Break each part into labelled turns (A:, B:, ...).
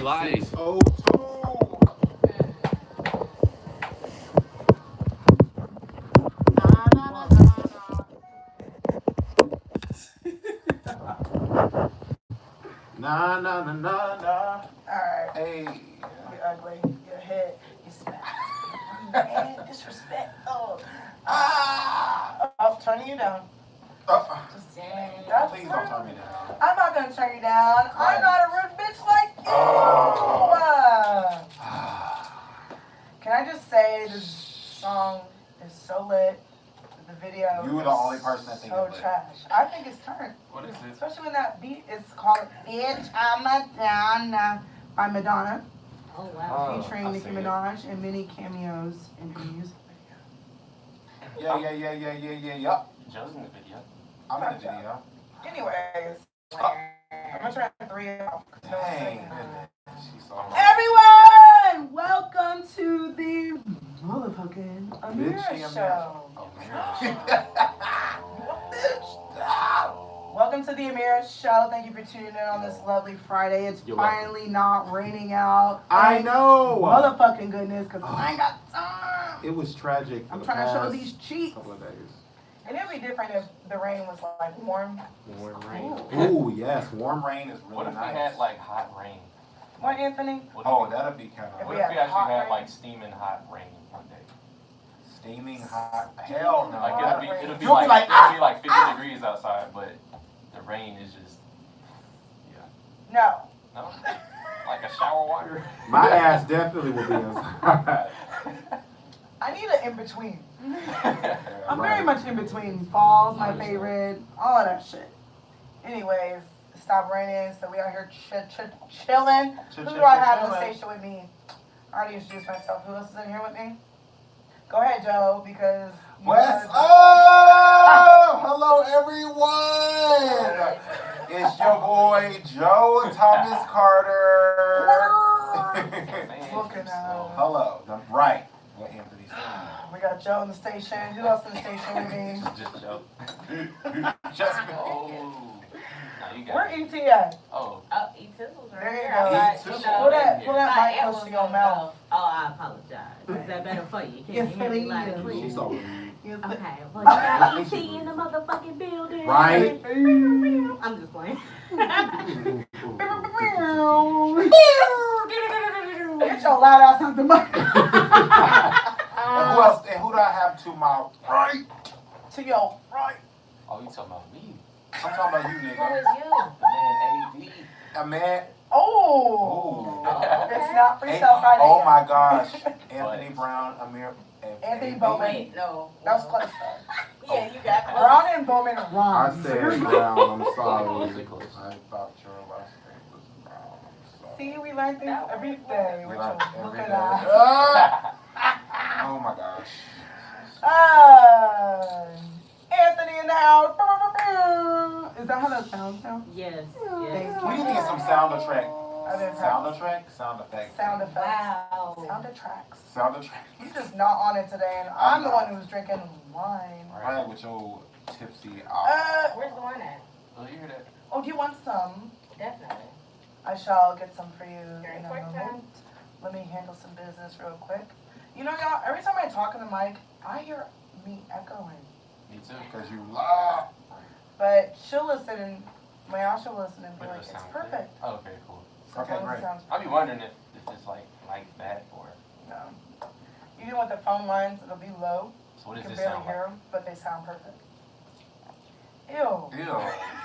A: live.
B: 602. Nah, nah, nah, nah, nah.
C: Alright.
B: Hey.
C: You're ugly. You're a hit. You smack. Man, disrespect. Oh, turning you down. Just that's
B: Please don't turn me down.
C: I'm not gonna turn you down. I'm not a rude bitch like you. Can I just say this song is so lit. The video.
B: You were the only person that thinks
C: so
B: it's lit.
C: trash. I think it's turned.
A: What is it?
C: Especially when that beat is called "Bitch I'm Madonna" by Madonna,
D: Oh wow.
C: featuring
A: I
C: Nicki
A: see it.
C: Minaj and many cameos in the music video.
B: Yeah.
A: Joe's in the video.
B: I'm in the video.
C: Anyways, I'm gonna try 3 off.
B: Dang, goodness. She's so
C: Everyone, welcome to the motherfucking Amira
B: Bitchy
C: Show. Welcome to the Amira Show. Thank you for tuning in on this lovely Friday. It's
A: You're
C: finally not raining out.
B: I know.
C: Motherfucking goodness, because I ain't got time.
B: It was tragic. For
C: I'm
B: the
C: trying to show
B: past
C: these cheeks.
B: couple of days.
C: And it'd be different if the rain was like warm.
A: Warm rain.
B: Ooh, yes. Warm rain is really
A: What if
B: nice.
A: we had like hot rain?
C: What, Anthony?
A: What
B: Oh,
A: if
B: that'd be kind
C: If
B: of
A: we,
C: we
A: what if
C: had
A: we actually
C: hot
A: had
C: rain?
A: like steaming hot rain one day?
B: steaming hot. Hell no.
A: Like
C: Hot
A: it'll
C: rain.
A: be
B: You'll be
A: like,
B: like,
A: it'll be like 50 degrees outside, but the rain is just
C: No.
A: no, like a shower water.
B: My ass definitely will be inside.
C: I need an in between. I'm
B: Right.
C: very much in between. Fall's my favorite. All of that shit. Anyways, it stopped raining, so we out here chilling. Who do I have on the station with me? I already introduced myself. Who else is in here with me? Go ahead, Joe, because you
B: What's
C: gotta-
B: up? Hello, everyone. It's your boy Joe Thomas Carter.
C: Looking at
B: Hello. Right. What Anthony said.
C: We got Joe in the station. Who else in the station with me?
A: Just Joe.
B: Just me.
A: Oh, now you got
C: Where
A: it.
C: ET at?
A: Oh,
D: E2's
C: There you
D: right
C: go.
D: here.
B: E2.
C: Pull
A: Yeah.
C: that mic
D: My
C: close to your mouth.
D: Oh, I apologize. Is that better for you? Can
C: Yes,
D: you hear me loud and
C: please.
D: clear?
B: She's so
C: Yes,
D: Okay, well, you got ET in the motherfucking building.
B: Right.
D: I'm just playing.
C: Get your loud ass out the mic.
B: And who else? And who do I have to my right?
C: To your right.
A: oh, you talking about me?
B: I'm talking about you,
D: Who
B: nigga.
D: is you?
A: The man AD.
B: A man.
C: Oh.
B: Ooh.
C: It's not Freestyle Friday.
B: Oh
C: yet.
B: my gosh. Anthony Brown, Amir, and
C: Anthony
B: AB.
C: Bowman.
D: Wait, no.
C: That was close.
D: Yeah, you got close.
C: Brown and Bowman
B: I
C: rhyme.
B: said Brown. I'm sorry.
A: Close, close.
B: I thought your last name was Brown. I'm sorry.
C: See, we learn things every day.
B: We
C: With
B: like
C: your
B: every
C: looking
B: day.
C: eyes.
B: Oh my gosh.
C: Anthony in the house. Is that how that sounds now?
D: Yes,
C: Thank
D: yes.
C: you.
B: We need to get some sound effect.
C: I didn't
B: Sound
C: have
B: effect? Sound effect.
C: sound effects.
D: Wow.
C: Sound tracks.
B: Sound effect.
C: He's just not on it today, and I'm the one who's drinking wine.
B: Right with your tipsy.
D: Where's the wine at?
A: Oh, you hear that?
C: Oh, do you want some?
D: Definitely.
C: I shall get some for you
D: Very
C: in a
D: quick
C: moment. Let me handle some business real quick. You know, y'all, every time I talk in the mic, I hear me echoing.
A: Me too.
B: Because you lie.
C: But she'll listen, and Mayasha will listen and be
A: But
C: like,
A: it
C: it's
A: sounds
C: perfect.
A: good. Oh, okay, cool.
C: Sometimes
B: great.
C: it sounds
A: I'll be wondering if it's like that or
C: No. Even with the phone lines, it'll be low.
A: so. What
C: You
A: does
C: can
A: this
C: barely
A: sound
C: hear
A: like?
C: them, but they sound perfect. Ew.
B: Ew.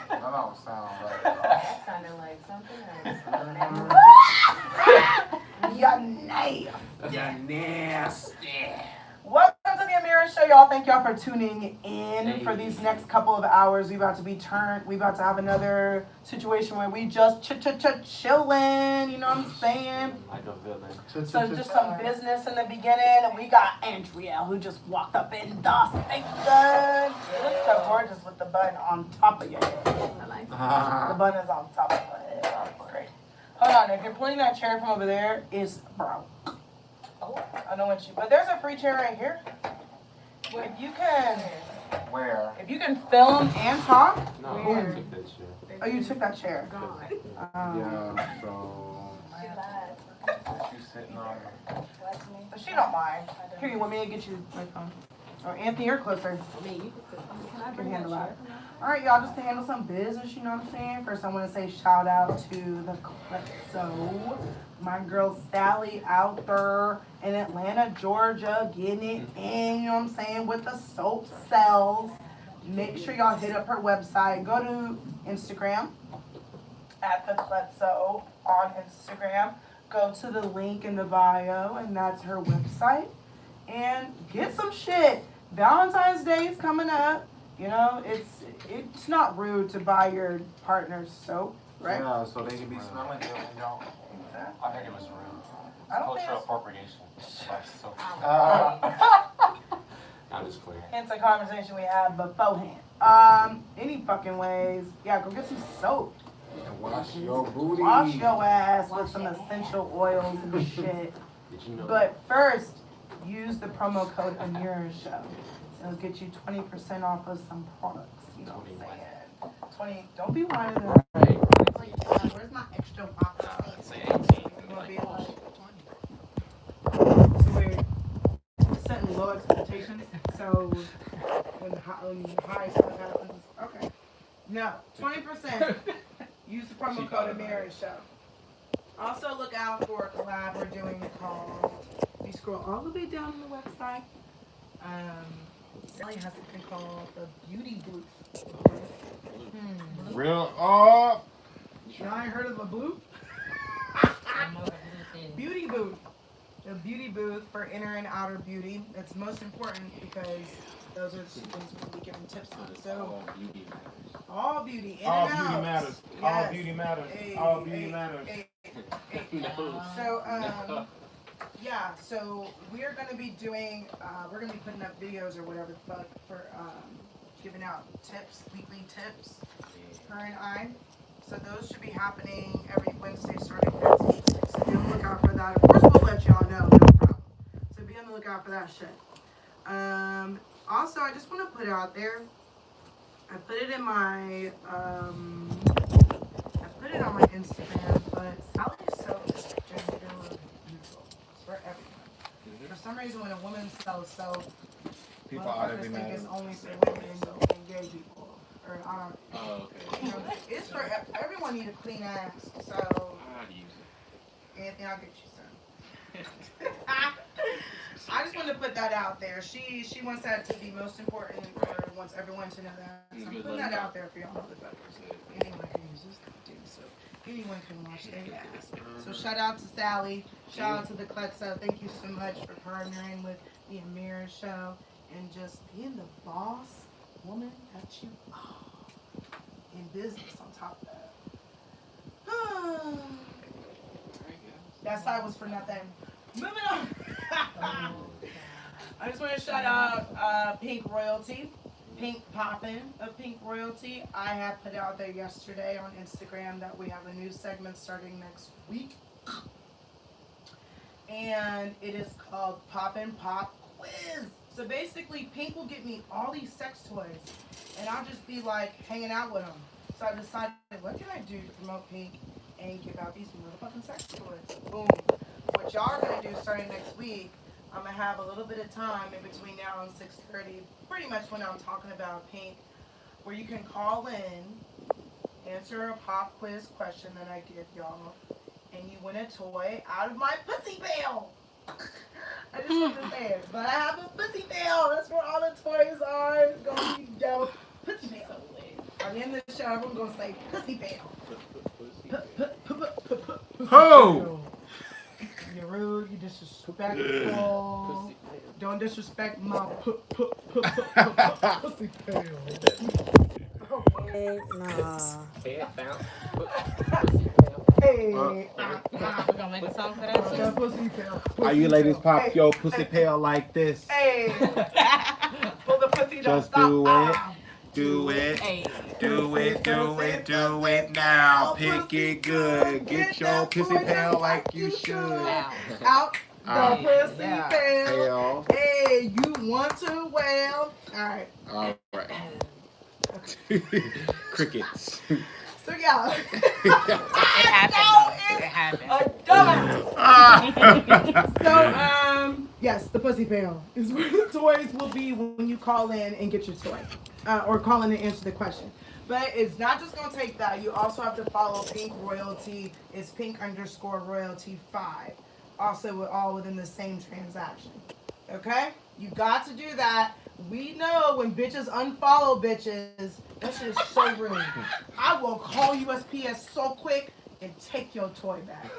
B: That don't sound right at all.
D: That sounded like something else.
C: You're nasty.
B: You're nasty.
C: Welcome to the Amira Show, y'all. Thank y'all for tuning in for these next couple of hours. We about to have another situation where we just chillin'. You know what I'm saying?
A: Like a villain.
C: So just some business in the beginning, and we got Andrea who just walked up in the station. You look so gorgeous with the bun on top of your head.
D: I like
C: The bun is on top of my head. That's great. Hold on, if you're pulling that chair from over there, it's broke.
D: Oh.
C: I know what you. But there's a free chair right here. If you can
B: Where?
C: film and talk.
A: No,
C: Weird.
A: I took that shit.
C: Oh, you took that chair.
D: God.
B: Yeah, so.
D: lied.
A: You sitting on
C: But she don't mind. Here, you want me to get you my phone? Or Anthony, you're closer.
D: I mean, you can I
C: Can
D: bring
C: handle
D: that
C: that. All right, y'all, just to handle some business, you know what I'm saying? First, I want to say shout out to the Calypso. My girl Sally out there in Atlanta, Georgia, getting it in, you know what I'm saying, with the soap cells. Make sure y'all hit up her website. Go to Instagram at the Calypso on Instagram. Go to the link in the bio, and that's her website. And get some shit. Valentine's Day is coming up. You know, it's not rude to buy your partner's soap, right?
B: Yeah, so they can be smelling good when y'all.
A: I think it was rude.
C: I don't think
A: Cultural
C: it's
A: appropriation. Like, so, I'm just playing.
C: hence a conversation we had beforehand. Any fucking ways. Yeah, go get some soap.
B: And wash your booty.
C: Wash your ass with some essential oils and shit.
A: Did you know?
C: But first, use the promo code Amira Show. It'll get you 20% off of some products. You know what I'm saying? 20. Don't be whining.
A: Right.
C: Where's my extra box?
A: Say 18.
C: Gonna be like 20. So we're setting low expectations. So when high stuff happens, okay. No, 20%. Use the promo code Amira Show. Also look out for a collab we're doing called. You scroll all the way down on the website. Sally has something called the Beauty Booth.
B: Real
C: Y'all ain't heard of a booth? Beauty booth. The beauty booth for inner and outer beauty. It's most important because those are the things we'll be giving tips on. So all beauty, in
B: all
C: and
B: beauty
C: out.
B: matters.
C: Yes.
B: All beauty matters.
C: Hey,
B: All beauty
C: hey,
B: matters.
C: hey, So yeah, so we're gonna be doing we're gonna be putting up videos or whatever the fuck for giving out tips, weekly tips, her and I. So those should be happening every Wednesday starting next week. So be on the lookout for that. Of course we'll let y'all know, no problem. So be on the lookout for that shit. Also I just wanna put out there, I put it in my I put it on my Instagram, but Sally's soap is gender neutral. It's for everyone. For some reason, when a woman sells soap,
B: People
C: motherfuckers
B: automatically
C: think
B: mad.
C: it's only for women and gay people. Or I don't.
A: Oh, okay.
C: You know, it's for everyone. Need a clean ass. So,
A: How do you use it?
C: Anthony, I'll get you some. I just wanted to put that out there. She wants that to be most important, or wants everyone to know that. So I'm putting that out there for y'all motherfuckers. Anyone can use this goddamn soap. Anyone can wash their ass. So shout out to Sally. Shout out to the Calypso. Thank you so much for partnering with the Amira Show and just being the boss woman that you are in business on top of that. That side was for nothing. Moving on. I just want to shout out Pink Royalty. Pink Poppin' of Pink Royalty. I have put out there yesterday on Instagram that we have a new segment starting next week. And it is called Poppin' Pop Quiz. So basically, Pink will get me all these sex toys. And I'll just be like hanging out with them. So I decided, what can I do to promote Pink and give out these motherfucking sex toys? Boom. What y'all are going to do starting next week, I'm going to have a little bit of time in between now and 6:30, pretty much when I'm talking about Pink, where you can call in, answer a pop quiz question that I give y'all, and you win a toy out of my pussy pail. I just want to say it, but I have a pussy pail. That's where all the toys are. It's going to be dope. Pussy pail. By the end of the show, everyone's going to say pussy pail.
B: Ho!
C: You're rude, you disrespectful. Don't disrespect my pussy pail. Hey,
D: We're gonna make a song for that too.
C: pussy pail.
B: How you ladies pop your pussy pail like this?
C: Hey, pull the pussy, don't
B: Just
C: stop.
B: do it. Do it.
D: Hey.
B: Do it, do it, do it now. Pick it good. Get your pussy pail like you should.
C: Out the pussy
D: Yeah.
C: pail.
B: Pail.
C: Hey, you want to wail? All right.
B: All right. Crickets.
C: So yeah.
D: It happened. It happened.
C: A dumbass. So yes, the pussy pail is where the toys will be when you call in and get your toy, or call in and answer the question. But it's not just gonna take that. You also have to follow Pink Royalty. It's Pink_Royalty5. Also, all within the same transaction. Okay? You got to do that. We know when bitches unfollow bitches, that shit is so rude. I will call USPS so quick and take your toy back.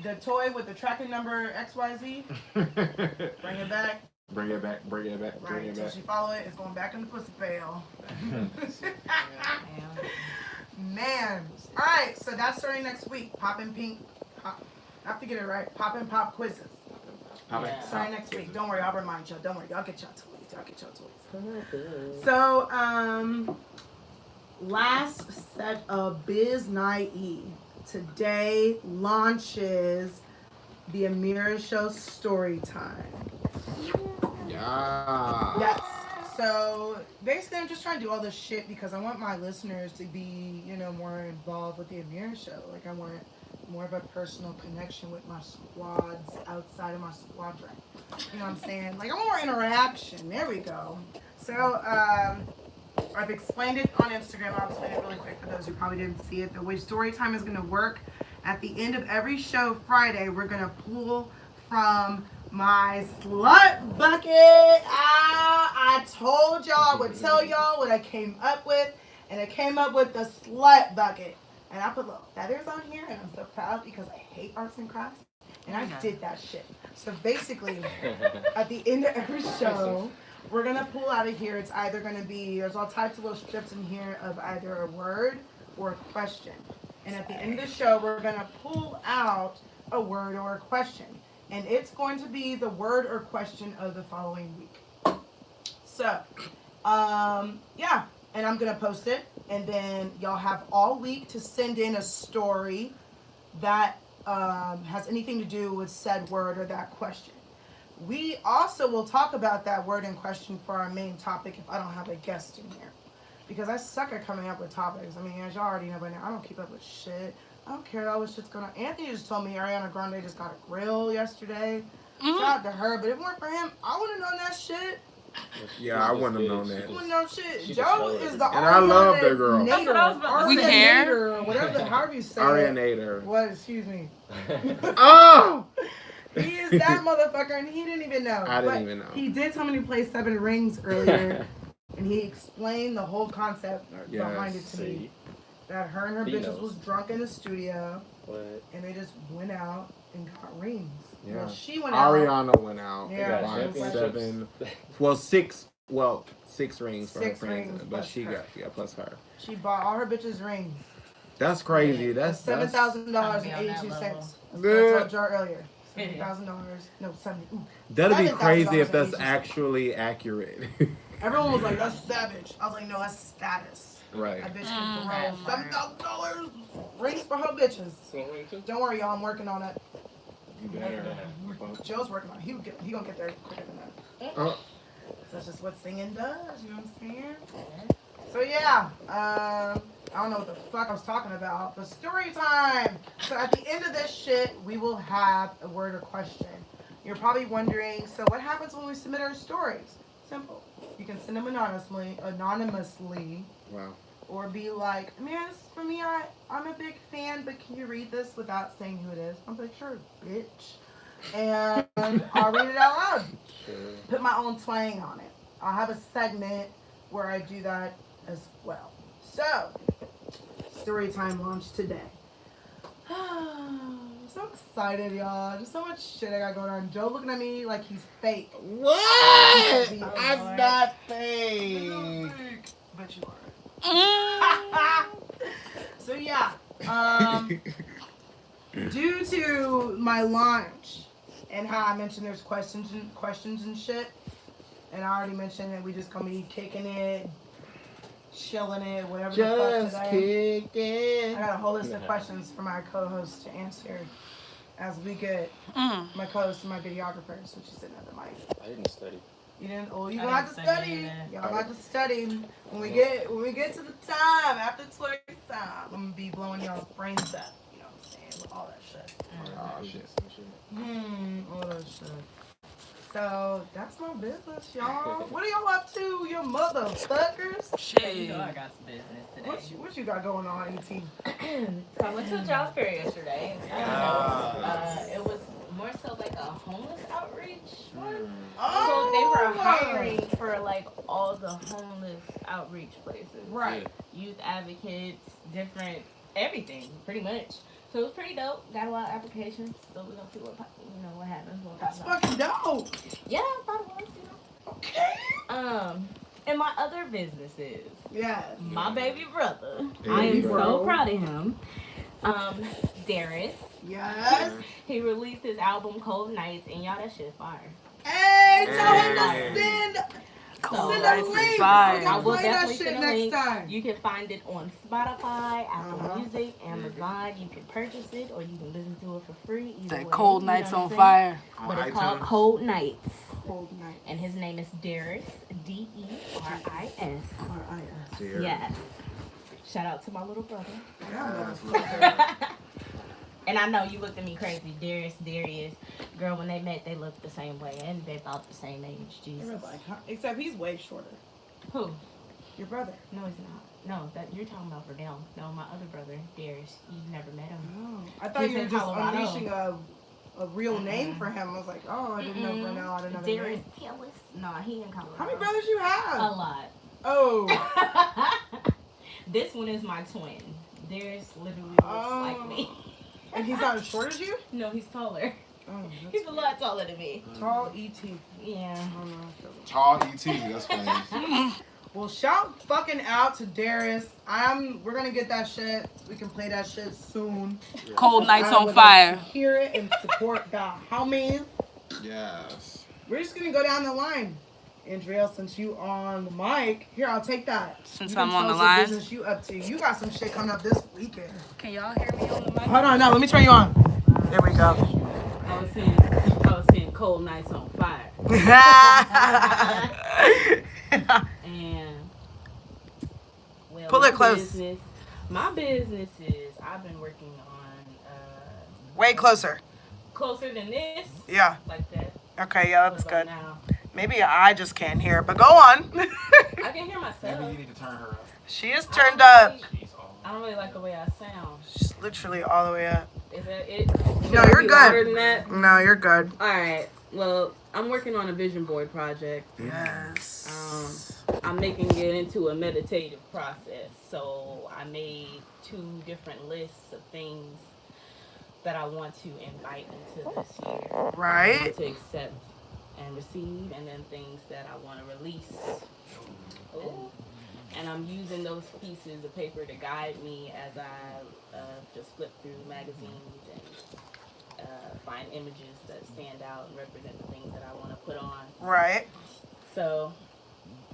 C: The toy with the tracking number XYZ, bring it back.
B: Bring it back, bring it back, bring
C: Right,
B: it
C: until
B: back.
C: she follow it, it's going back in the pussy pail. Man. Alright, so that's starting next week. Poppin' Pink. I have to get it right. Poppin' Pop quizzes.
D: Yeah.
C: Starting next week. Don't worry, I'll remind y'all. Don't worry, y'all get y'all toys. Y'all get y'all toys. So, last set of Biz Naive. Today launches the Amira Show Story Time.
B: Yeah.
C: Yes. So basically, I'm just trying to do all this shit because I want my listeners to be, more involved with the Amira Show. Like, I want more of a personal connection with my squads outside of my squadron. You know what I'm saying? Like, I want more interaction. There we go. So, I've explained it on Instagram. I'll explain it really quick for those who probably didn't see it. The way story time is going to work, at the end of every show Friday, we're going to pull from my slut bucket. I told y'all, I would tell y'all what I came up with, and I came up with the slut bucket. And I put little feathers on here, and I'm so proud because I hate arts and crafts, and I did that shit. So basically, at the end of every show, we're going to pull out of here. It's either going to be, there's all types of little strips in here of either a word or a question. And at the end of the show, we're going to pull out a word or a question. And it's going to be the word or question of the following week. So, yeah. And I'm going to post it. And then y'all have all week to send in a story that has anything to do with said word or that question. We also will talk about that word in question for our main topic if I don't have a guest in here. Because I suck at coming up with topics. I mean, as y'all already know by now, I don't keep up with shit. I don't care about what shit's going on. Anthony just told me Ariana Grande just got a grill yesterday. Shout out to her. But if it weren't for him, I would have known that shit.
B: Yeah, I wouldn't have known that.
C: I wouldn't know shit.
E: She
C: Joe
E: just
C: is the
B: And I love that girl.
D: That's what I was about to
C: Nader,
D: say.
C: Aria
D: Nader.
C: Nader, or whatever, however you say
B: Aria
C: it.
B: Nader.
C: What? Excuse me.
B: Oh!
C: He is that motherfucker, and he didn't even know.
B: I didn't
C: But
B: even know.
C: He did tell me to play Seven Rings earlier, and he explained the whole concept behind it to me. That her and her
E: He
C: bitches
E: knows.
C: was drunk in the studio,
E: What?
C: and they just went out and got rings.
B: Yeah.
C: Well, she went out.
B: Ariana went out
C: Yeah,
B: and
C: she
B: bought
C: was like-
B: 6 rings for her
C: 6
B: friends,
C: rings
B: but
C: plus
B: she
C: her.
B: got plus her.
C: She bought all her bitches rings.
B: That's crazy. That's
C: $7,000.82.
D: Trying
C: That's
D: to
C: what I told y'all earlier. $7,000. No, 70. Ooh.
B: that'd be crazy if that's
C: $7,000.82.
B: actually accurate.
C: Everyone was like, "That's savage." I was like, "No, that's status."
B: Right.
C: That bitch can throw $7,000 rings for her bitches. Don't worry, y'all. I'm working on it.
B: You better.
C: Joe's working on it. He gonna get there quicker than that.
B: Oh.
C: So that's just what singing does. You know what I'm saying? So yeah, I don't know what the fuck I was talking about, but story time. So at the end of this shit, we will have a word or question. You're probably wondering, so what happens when we submit our stories? Simple. You can send them anonymously,
B: Wow.
C: or be like, man, this is for me. I'm a big fan, but can you read this without saying who it is? I'm like, sure, bitch. And I'll read it out loud.
E: Sure.
C: Put my own twang on it. I'll have a segment where I do that as well. So, story time launch today. I'm so excited, y'all. Just so much shit I got going on. Joe looking at me like he's fake.
B: What?
C: Lord.
B: I'm not fake.
C: But you are. So yeah, due to my launch and how I mentioned there's questions and shit, and I already mentioned that we just gonna be kicking it, chilling it, whatever the fuck today.
B: kicking.
C: I got a whole list of questions for my co-host to answer as we get. My co-host and my videographer, so she's sitting at the mic.
E: I didn't study.
C: You didn't. Oh, you
D: I
C: gonna have to
D: didn't study
C: study.
D: that.
C: Y'all have to study. When we get to the time after twerk time, I'm gonna be blowing y'all's brains up. You know what I'm saying? With all that shit.
B: Oh shit.
C: All that shit. So that's my business, y'all. What are y'all up to, you motherfuckers?
D: You know I got some business today.
C: What you got going on, ET?
D: So I went to a job fair yesterday. It was more so like a homeless outreach one. So they were hiring for like all the homeless outreach places.
C: Right.
D: Youth advocates, different everything, pretty much. So it was pretty dope. Got a lot of applications. So we're gonna see what what happens.
C: That's fucking dope.
D: Yeah, I thought it was,
C: Okay.
D: And my other businesses.
C: Yes.
D: My baby brother. I
B: Baby
D: am
B: bro.
D: so proud of him. Darius.
C: Yes.
D: He released his album Cold Nights, and y'all, that shit fire.
C: Hey, tell him to
B: Hey.
C: send
D: Cold
C: a
D: Nights
C: link.
D: is
C: So
D: fire.
C: we
D: I
C: can
D: will
C: play that
D: definitely
C: shit
D: send a
C: next
D: link.
C: time.
D: You can find it on Spotify, Apple
C: Uh-huh.
D: Music, Amazon. You can purchase it, or you can listen to it for free. Either
E: That
D: way,
E: Cold
D: you know
E: Nights
D: what I'm
E: on
D: saying?
E: Fire.
D: But it's
B: On
D: called
B: iTunes.
D: Cold Nights.
C: Cold night.
D: And his name is Darius, D-E-R-I-S.
C: R-I-S.
B: Dear.
D: Yes. Shout out to my little brother.
C: Yeah,
D: And I know you looked at me crazy. Darius. Girl, when they met, they looked the same way. And they about the same age. Jesus.
C: Everybody, huh? Except he's way shorter.
D: Who?
C: Your brother.
D: No, he's not. No, that you're talking about Verdell. No, my other brother, Darius. You've never met him.
C: Oh, I thought
D: He's
C: you were
D: in
C: just
D: Colorado.
C: unleashing a real name for him. I was like, oh, I didn't know Vernell. I didn't know that
D: Darius
C: name.
D: Taylor. Nah, he in Colorado.
C: How many brothers you
D: A
C: have?
D: lot.
C: Oh.
D: This one is my twin. Darius literally looks like me.
C: And he's not as short as you?
D: No, he's taller.
C: Oh,
D: He's a lot taller than me.
C: tall E.T.
D: Yeah.
B: Tall ET. That's funny.
C: Well, shout fucking out to Darius. We're gonna get that shit. We can play that shit soon.
E: Cold Nights
C: I
E: on
C: would
E: Fire.
C: like to hear it and support the homies.
B: Yes.
C: We're just gonna go down the line. Andrea, since you on the mic, here, I'll take that.
E: Since
C: You can
E: I'm on
C: tell
E: the
C: us what
E: line.
C: business you up to. You got some shit coming up this weekend.
E: Can y'all hear me on the mic?
C: Hold on, no, let me turn you on. There we go.
E: I was saying Cold Nights on Fire. And well,
C: Pull it close.
E: My business is I've been working on
C: Way closer.
E: closer than this,
C: Yeah.
E: like that.
C: Okay, yeah,
E: What
C: that's
E: about
C: good.
E: now?
C: Maybe I just can't hear, but go on.
E: I can hear myself.
A: Maybe you need to turn her up.
C: She is turned up.
A: She's all.
E: I don't really like the way I sound.
C: She's literally all the way up.
E: Is that it?
C: No, you're
E: Be louder
C: good.
E: than that?
C: No, you're good.
E: All right. Well, I'm working on a vision board project.
C: Yes.
E: I'm making it into a meditative process. So I made 2 different lists of things that I want to invite into this year. I
C: Right?
E: want to accept and receive, and then things that I want to release. Ooh. And I'm using those pieces of paper to guide me as I just flip through magazines and find images that stand out and represent the things that I want to put on.
C: Right.
E: So,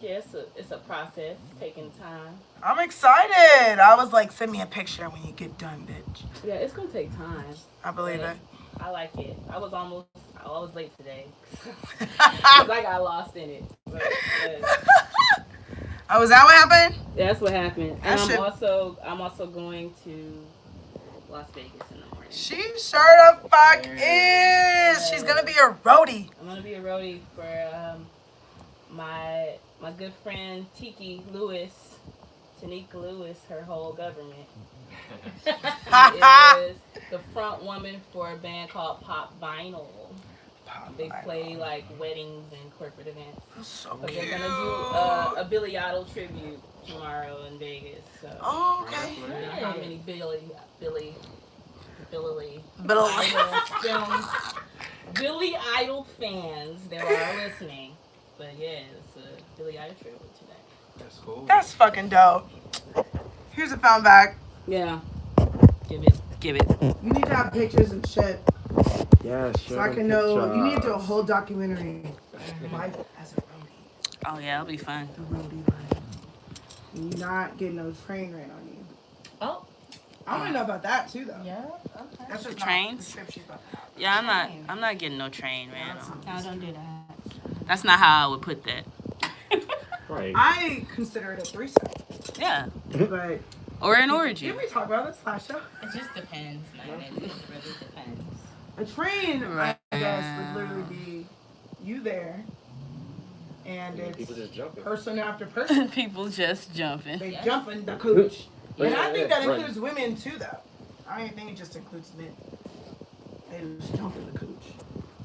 E: yeah, it's a process, taking time.
C: I'm excited. I was like, send me a picture when you get done, bitch.
E: Yeah, it's gonna take time.
C: I believe
E: but
C: it.
E: I like it. I was late today because I got lost in it. But
C: Oh, is that what happened?
E: that's what happened. And
C: That
E: I'm also going to Las Vegas in the morning.
C: She sure the fuck is. She's gonna be a roadie.
E: I'm gonna be a roadie for my good friend Tanika Lewis, her whole government. She is the front woman for a band called Pop Vinyl. They play like weddings and corporate events.
C: So
E: But
C: cute.
E: they're gonna do a Billy Idol tribute tomorrow in Vegas. So
C: Oh, okay.
E: I don't know how many Billy Billy Idol fans there are listening. But yeah, it's a Billy Idol tribute today.
A: That's cool.
C: That's fucking dope. Here's a found bag.
E: Yeah. Give it.
C: You need to have pictures and shit.
B: Yes.
C: So I can know. You need to do a whole documentary. Life as a roadie.
E: Oh yeah, it'll be fun.
C: The roadie life. And you not getting no train ran on you.
D: Oh.
C: I want to know about that too, though.
D: Yeah. Okay.
C: That's just
E: Trains?
C: Not the trip she's about to have.
E: Yeah, I'm not getting no train, man.
D: No, don't do that.
E: That's not how I would put that.
F: Right.
C: I consider it a threesome,
E: Yeah.
C: but
E: Or an orgy.
C: didn't we talk about this last show?
D: It just depends, man. It really depends.
C: A train,
E: Right.
C: I guess, would literally be you there, and
F: Yeah,
C: it's
F: people just jumping.
C: person after person.
E: People just jumping.
C: They
D: Yeah.
C: jump in the cooch.
F: Yeah,
C: And I think that
F: right.
C: includes women too, though. I don't even think it just includes men. They just jump in the cooch.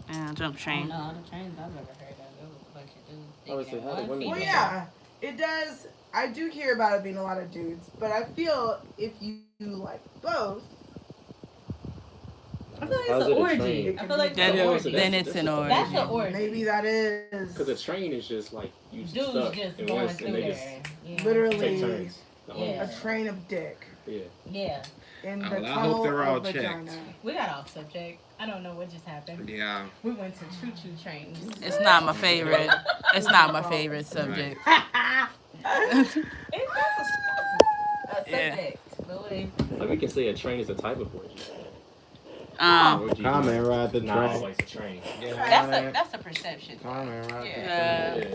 E: Yeah, jump
D: I don't
E: train.
D: know, all the trains I've ever heard of, there was a bunch of dudes
F: Obviously,
D: thinking
F: how do
D: one
F: women-
C: Well,
D: female.
C: yeah, it does. I do hear about it being a lot of dudes, but I feel if you like both,
D: I feel like
F: How's
D: it's
F: it
D: an
F: a
D: orgy.
F: train?
D: I feel like
E: Then,
D: it's an
F: Yeah,
D: orgy.
F: so
E: then it's an orgy.
D: That's an orgy.
C: maybe that is
F: Because a train is just like you
D: Dudes
F: stuck
D: just
F: in
D: going
F: one,
D: through
F: and they
D: there.
F: just
D: Yeah.
F: take
C: literally
F: turns. The whole-
D: Yeah.
C: a train of dick
F: Yeah.
D: Yeah.
C: in
B: Oh,
C: the
B: well, I hope
C: tunnel
B: they're all
C: of vagina.
D: We got off subject. I don't know what just happened.
B: Yeah.
D: We went to choo-choo trains.
E: It's not my favorite. It's not my favorite subject.
D: That's a
E: Yeah.
D: subject. But wait.
F: Like we can say a train is a type of orgy.
E: Um,
B: Come and ride the
F: Not
B: train.
F: always a train.
E: that's a perception.
B: Come and ride
E: Yeah.
F: Yeah.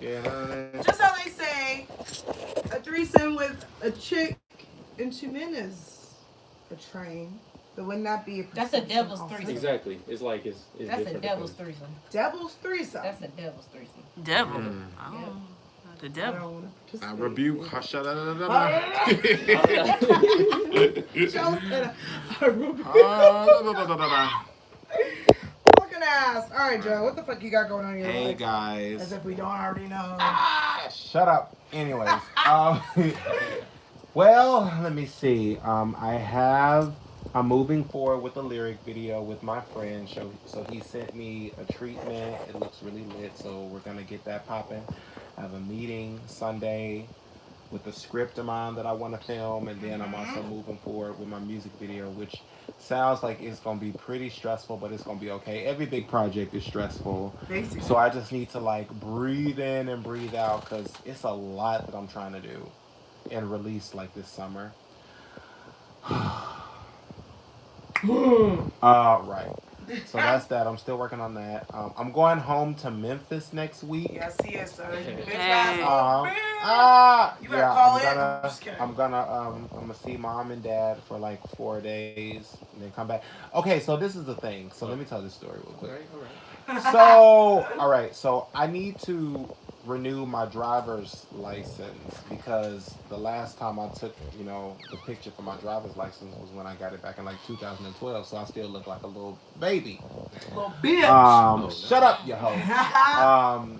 B: Yeah.
C: Just how they say a threesome with a chick and 2 men is a train, but wouldn't that be a
D: That's a
C: perception
D: devil's
C: also?
D: threesome.
F: Exactly. It's like it's
D: That's a
F: different
D: devil's
F: depending-
D: threesome.
C: Devil's threesome.
D: That's a devil's threesome.
E: Devil.
B: Mm.
E: Oh, the
C: I
E: devil.
C: don't want to
B: I
C: participate.
B: rebuke. Hush.
C: Joe said, I rebuke. Fucking ass. All right, Joe. What the fuck you got going on in your
B: Hey
C: life? As
B: guys.
C: if we don't already know.
B: Shut up. Anyways, well, let me see. I'm moving forward with a lyric video with my friend. So he sent me a treatment. It looks really lit. So we're gonna get that popping. I have a meeting Sunday with a script of mine that I want to film, and then I'm also moving forward with my music video, which sounds like it's gonna be pretty stressful, but it's gonna be okay. Every big project is stressful.
C: Basically.
B: So I just need to like breathe in and breathe out because it's a lot that I'm trying to do and release like this summer. Right. So that's that. I'm still working on that. I'm going home to Memphis next week.
C: Yes, he is, sir. Bitch
E: Hey.
C: asshole. Man. You better
B: Yeah,
C: call in. I'm just kidding.
B: I'm gonna see mom and dad for like 4 days and then come back. Okay, so this is the thing. So let me tell this story real quick. All right. So I need to renew my driver's license because the last time I took, the picture for my driver's license was when I got it back in like 2012. So I still look like a little baby.
C: Little bitch.
B: Shut up, you hoe.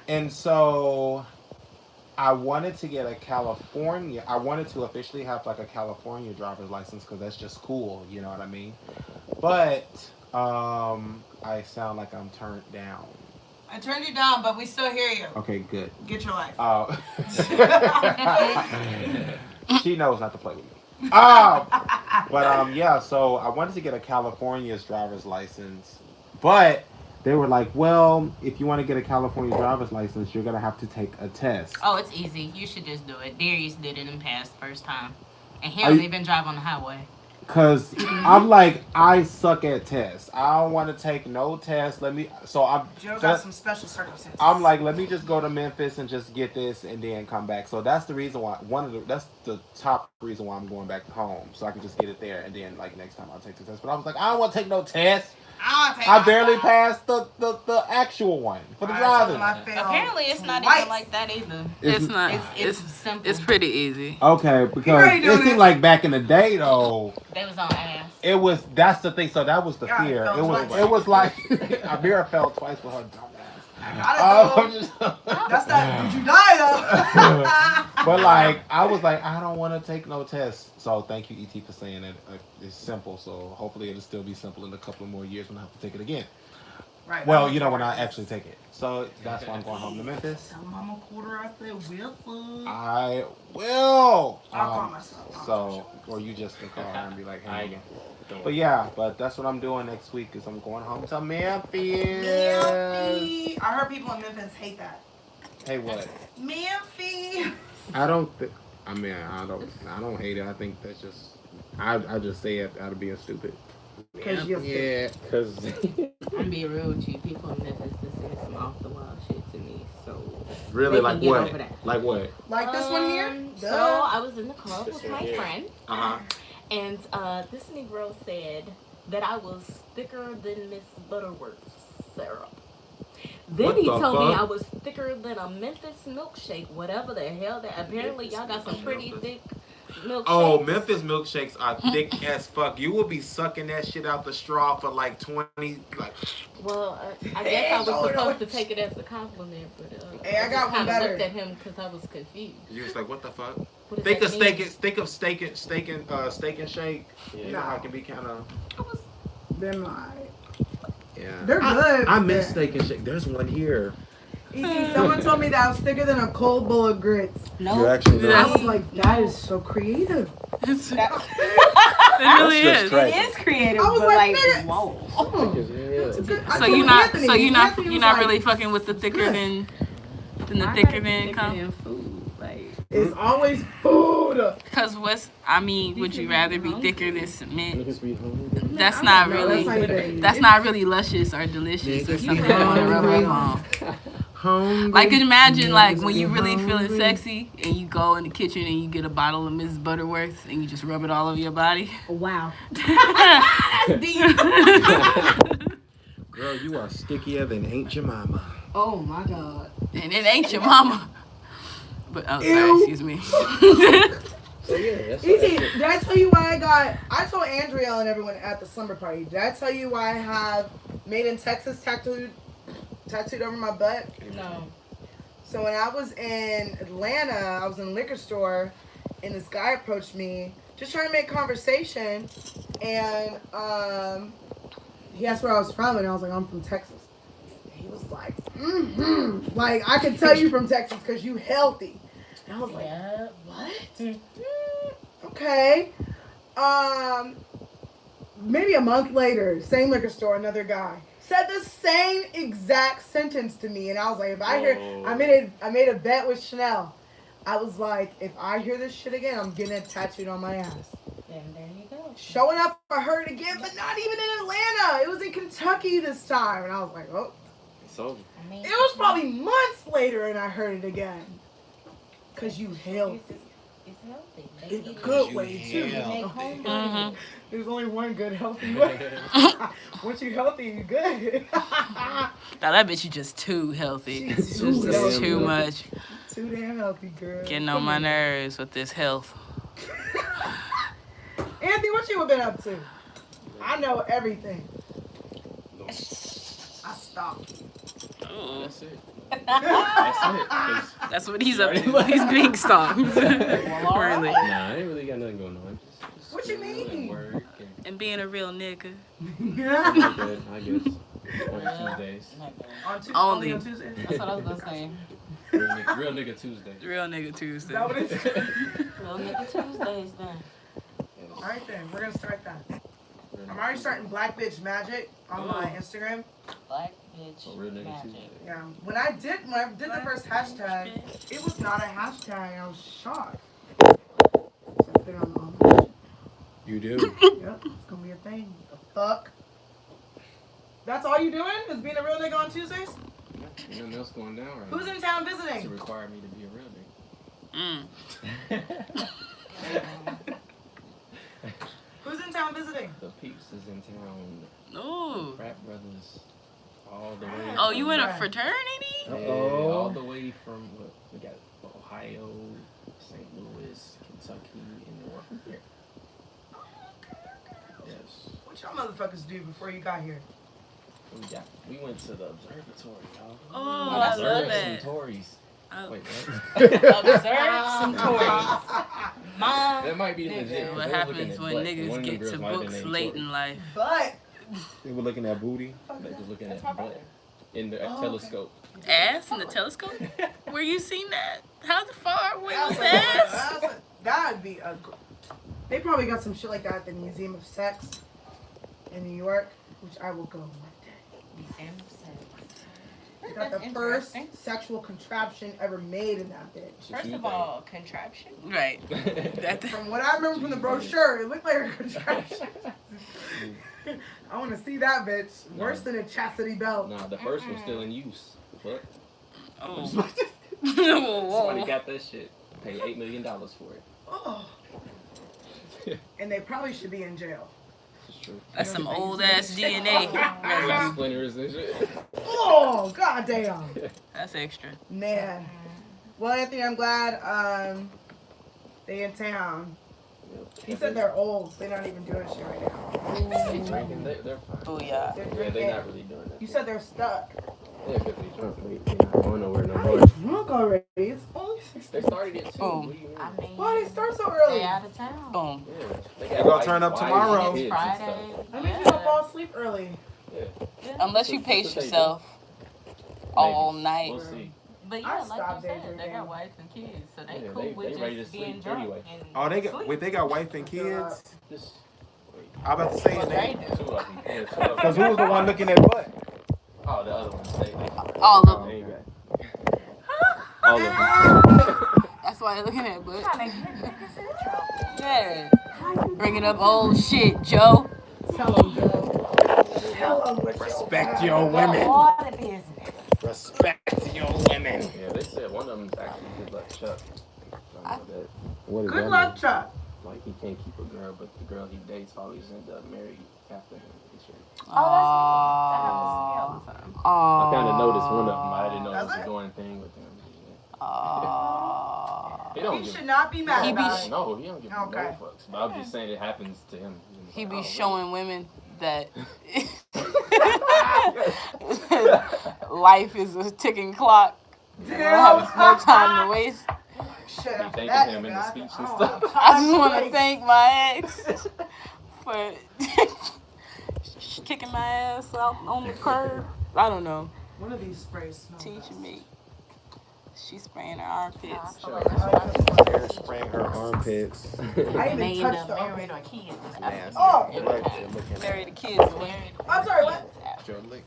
B: And so I wanted to get I wanted to officially have like a California driver's license because that's just cool, you know what I mean? But I sound like I'm turned down.
C: I turned you down, but we still hear you.
B: Okay, good.
C: Get your life.
B: She knows not to play with me. Yeah, so I wanted to get a California's driver's license, but they were like, well, if you want to get a California driver's license, you're going to have to take a test.
E: Oh, it's easy. You should just do it. Darius did it and passed first time. And he
B: Are
E: don't
B: you-
E: even drive on the highway.
B: Because I'm like, I suck at tests. I don't want to take no tests.
C: Joe got some special circumstances.
B: I'm like, let me just go to Memphis and just get this and then come back. So that's the reason why, that's the top reason why I'm going back home. So I can just get it there and then like next time I'll take the test. But I was like, I don't want to take no test. I barely passed the actual one for the driving.
E: Apparently, it's not
C: Twice.
E: even like that either.
B: It's
E: not.
D: It's simple.
E: It's pretty easy.
B: Okay, because
C: already
B: it
C: doing
B: seemed
C: it.
B: like back in the day though,
D: They was on ass.
B: that's the thing. So that was the
C: Yeah,
B: fear.
C: it fell twice.
B: It was like Amira fell twice with her dumb
C: That's that. Did you die though?
B: But like, I was like, I don't want to take no tests. So thank you, ET, for saying that it's simple. So hopefully it'll still be simple in a couple of more years when I have to take it again.
C: Right.
B: Well, when I actually take it. So that's why I'm going home to Memphis.
C: Tell Mama Quarter I said will.
B: I will.
C: I'll call myself.
B: So, or you just can call her and be like, hey.
F: Don't
B: But yeah, that's what I'm doing next week is I'm going home to Memphis.
C: Memphis. I heard people in Memphis hate that.
B: Hey, what?
C: Memphis.
B: I don't hate it. I think that's just, I just say it out of being stupid.
C: Because you're
B: Yeah, because
E: I'm being real with you. People in Memphis, this is some off the wall
B: Really?
E: they
B: Like
E: can get
B: what?
E: over that.
B: Like what?
C: Like this one here?
D: So
C: Duh.
D: I was in the club
F: This
D: with
F: one
D: my
F: here.
D: friend,
B: Uh-huh.
D: and this Negro said that I was thicker than Miss Butterworth's syrup. Then
B: What
D: he
B: the
D: told me
B: fuck?
D: I was thicker than a Memphis milkshake, whatever the hell that. Apparently, y'all got some pretty thick milkshakes.
B: Oh, Memphis milkshakes are thick as fuck. You will be sucking that shit out the straw for like 20, like.
D: Well, I guess I was supposed to take it as a compliment, but
C: Hey, I got
D: just
C: one
D: kinda
C: better.
D: looked at him because I was confused.
B: You was like, what the fuck?
D: What does
B: Think
D: that
B: of
D: mean?
B: steak and shake.
F: Yeah.
B: You know how it can be kind of.
C: They're not.
B: Yeah.
C: They're good.
B: I miss
C: Yeah.
B: steak and shake. There's one here.
C: Easy, someone told me that I was thicker than a cold bowl of grits.
B: You actually
C: I was like, that is so creative.
G: It
B: That's
G: really
B: just
G: is.
B: crazy.
E: It is creative,
C: I was
E: but
C: like,
E: like,
C: nigga.
E: whoa.
B: Yeah.
G: So you're not really fucking with the thicker than the thicker than come.
E: Food, like.
C: It's always food.
G: Cause would you rather be thicker than cement?
F: Niggas be hungry.
G: That's not
C: No,
G: really.
C: that's not even-
G: That's not really luscious or delicious or something you want to rub up on.
B: Hungry.
G: Like imagine like when you really feeling sexy and you go in the kitchen and you get a bottle of Mrs. Butterworth and you just rub it all over your body.
E: Wow.
B: Girl, you are stickier than Aunt Jemima.
E: Oh my God.
G: And it ain't your mama. But oh, sorry,
C: Ew.
G: excuse me.
F: So yeah, that's
C: Easy, did I tell you why I told Andrea and everyone at the slumber party, did I tell you why I have Made in Texas tattooed over my butt?
D: No.
C: So when I was in Atlanta, I was in a liquor store, and this guy approached me, just trying to make conversation, and he asked where I was from, and I was like, I'm from Texas. And he was like, like, I could tell you from Texas because you healthy. And I was like,
D: Yeah.
C: what? Okay. Maybe a month later, same liquor store, another guy said the same exact sentence to me, and I was like, if I hear, I made a bet with Chanel. I was like, if I hear this shit again, I'm getting it tattooed on my ass.
D: Then there you go.
C: Showing up for her again, but not even in Atlanta. It was in Kentucky this time, and I was like, oh.
F: It's over.
D: I mean,
C: It was probably months later, and I heard it again. Cause you healthy.
D: It's healthy.
C: In a good way, too.
D: You make home
G: Mhm.
C: There's only one good healthy way. Once you're healthy, you're good.
G: Now that bitch, you just too healthy.
C: She's
G: It's
C: too
G: just
C: healthy.
G: too much.
C: Too damn healthy, girl.
G: Getting on my nerves with this health.
C: Anthony, what you been up to? I know everything. I stopped.
G: Ooh.
F: That's it. That's it. 'Cause-
G: That's what he's up to. He's being stalked. Really.
F: Nah, I ain't really got nothing going on. Just
C: What you
F: school
C: mean?
F: and work and
G: And being a real nigga.
F: like that, I guess. On Tuesdays.
G: Only.
C: on Tuesdays?
D: That's what I was gonna say.
F: Real nigga Tuesday.
G: Real nigga
C: Is
G: Tuesday.
C: that what it is?
D: Well, nigga Tuesdays then.
C: All right then, we're gonna start that. I'm already starting Black Bitch Magic on my Instagram.
D: Black bitch
F: Oh, real nigga
D: magic.
F: Tuesday.
C: Yeah. When I did the first hashtag, it was not a hashtag. I was shocked. So I put it on the
B: You do.
C: Yep, it's gonna be a thing. The fuck? That's all you doing? Is being a real nigga on Tuesdays?
F: Nothing else going down right
C: Who's
F: now
C: in town
F: to
C: visiting?
F: require me to be a real nigga.
G: Mm.
C: Who's in town visiting?
F: The peeps is in town.
G: Ooh.
F: Frat brothers. All the way.
G: Oh, you in a
C: Right.
G: fraternity?
F: Yeah, all the way from what we got Ohio, St. Louis, Kentucky, and north from here. Yes.
C: What y'all motherfuckers do before you got here?
F: We went to the observatory, y'all.
G: Oh, I love
F: Observed
G: that.
F: some Tories.
G: Oh.
F: Wait, what?
D: Observe some Tories. Mom.
F: That might be legit.
G: What
F: They were looking
G: happens
F: at
G: when
F: butt. One
G: niggas
F: of them
G: get
F: girls
G: to
F: might have been
G: books
F: named
G: late
F: Tory.
G: in life?
C: But
B: They were looking at booty.
F: They was looking
D: That's
F: at
D: my
F: butt
D: brother.
F: in the telescope.
G: Ass in the telescope? Where you seen that? How far away was ass?
C: that'd be a. They probably got some shit like that at the Museum of Sex in New York, which I will go one day. They got
D: That's
C: the first
D: interesting.
C: sexual contraption ever made in that bitch.
D: First of all, contraption.
G: Right. That
C: From what I remember from the brochure, it looked like a contraption. I want to see that bitch. Worse than a chastity belt.
F: Nah, the first one's still in use. What?
G: oh.
F: Somebody got that shit. Paid $8 million for it.
C: Oh. And they probably should be in jail.
F: It's true.
G: That's some old ass DNA.
F: Like splinters and shit.
C: Oh, goddamn.
G: That's extra.
C: Man. Well, Anthony, I'm glad they in town. He said they're old. They're not even doing shit right now.
F: They drinking. They're fine.
G: Oh yeah.
C: They're
F: Yeah,
C: drinking.
F: they're not really doing that.
C: You said they're stuck.
F: Yeah, because they drunk. They're not going nowhere no more.
C: Drunk already. It's only 6.
F: They started it too.
G: Boom.
F: What do you mean?
D: I mean,
C: Why they start so early?
D: they out of town.
G: Boom.
F: Yeah. They
B: They gonna turn up
F: wives
B: tomorrow.
F: and
D: It's
F: kids and
D: Friday.
F: stuff.
C: That means you don't fall asleep early.
F: Yeah.
G: Unless you pace yourself all night.
F: We'll see.
D: But
C: I
D: yeah, like
C: stopped
D: you said,
C: daydreaming.
D: they got wives and kids, so they
F: Yeah,
D: cool
F: they
D: with
F: ready to
D: just being
F: sleep
D: drunk.
F: anyway.
D: And
B: Oh, they
D: sleep.
B: got wait, they got wife and kids.
F: Just
B: I about to say
D: Well,
B: it.
D: they do.
F: two of them. Yeah, two of them.
B: Because who was the one looking at butt?
F: Oh, the other ones.
G: All of them.
F: They ain't got- All of them.
G: That's why they're looking at but
D: Trying to get niggas in trouble.
G: yeah. Bringing up old shit, Joe.
C: Tell them, Joe. Tell them what
B: Respect your women.
D: All the business.
B: Respect your women.
F: Yeah, they said one of them's actually Good Luck Chuck. I don't know that. What does
C: Good
F: that
C: luck,
F: mean?
C: Chuck.
F: Like he can't keep a girl, but the girl he dates always end up married after him. and shit.
D: That happens to me all the time.
F: I kind of noticed one of them. I didn't know it was
C: Does
F: a
C: it?
F: going thing with him.
G: Aww.
F: He don't
C: He
F: give.
C: should not be mad
G: He be
C: about it.
F: No, he don't give
C: Okay.
F: no fucks. But I'm just saying it happens to him.
G: He
F: Oh,
G: be
F: really?
G: showing women that life is a ticking clock. You don't have no time to waste.
C: Shit,
F: He
C: after
F: thanking
C: that,
F: him in
C: nigga,
F: the
C: I
F: speech and
C: don't
F: stuff.
C: have
G: I
C: time
G: just want to
C: waste.
G: thank my ex for kicking my ass out on the curb. I don't know.
C: One of these sprays smells.
G: Teaching me. She's spraying her armpits.
B: They're spraying her armpits.
C: I even
D: Made
C: touched the
D: married or kids.
B: Nasty.
C: Oh.
G: Marry the kids. Married.
C: I'm sorry, what?
B: Joe Lick.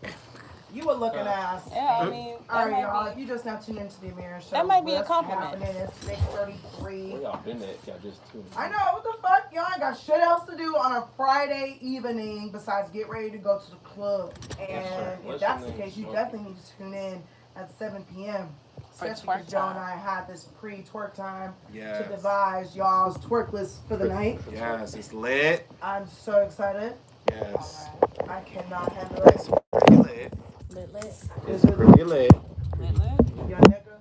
C: You a looking ass.
G: Yeah, I mean,
C: All
G: that
C: right,
G: might
C: y'all.
G: be.
C: If you just now tuned into the Amira Show,
G: That might be a
C: what's
G: compliment.
C: happening? It's 6:33.
F: Where y'all been at? Y'all just tuned in.
C: I know, what the fuck? Y'all ain't got shit else to do on a Friday evening besides get ready to go to the club. And
F: Yes, sir.
C: if
F: What's
C: that's
F: your
C: the
F: name?
C: case, you
F: Smoke.
C: definitely need to tune in at 7 p.m.
G: For
C: Especially
G: twerk
C: because Joe and
G: time.
C: I had this pre-twerk time
B: Yes.
C: to devise y'all's twerk list for the night.
B: Yes, it's lit.
C: I'm so excited.
B: Yes.
C: I cannot handle it.
B: It's pretty lit.
C: Is it
B: Pretty lit.
C: young nigga?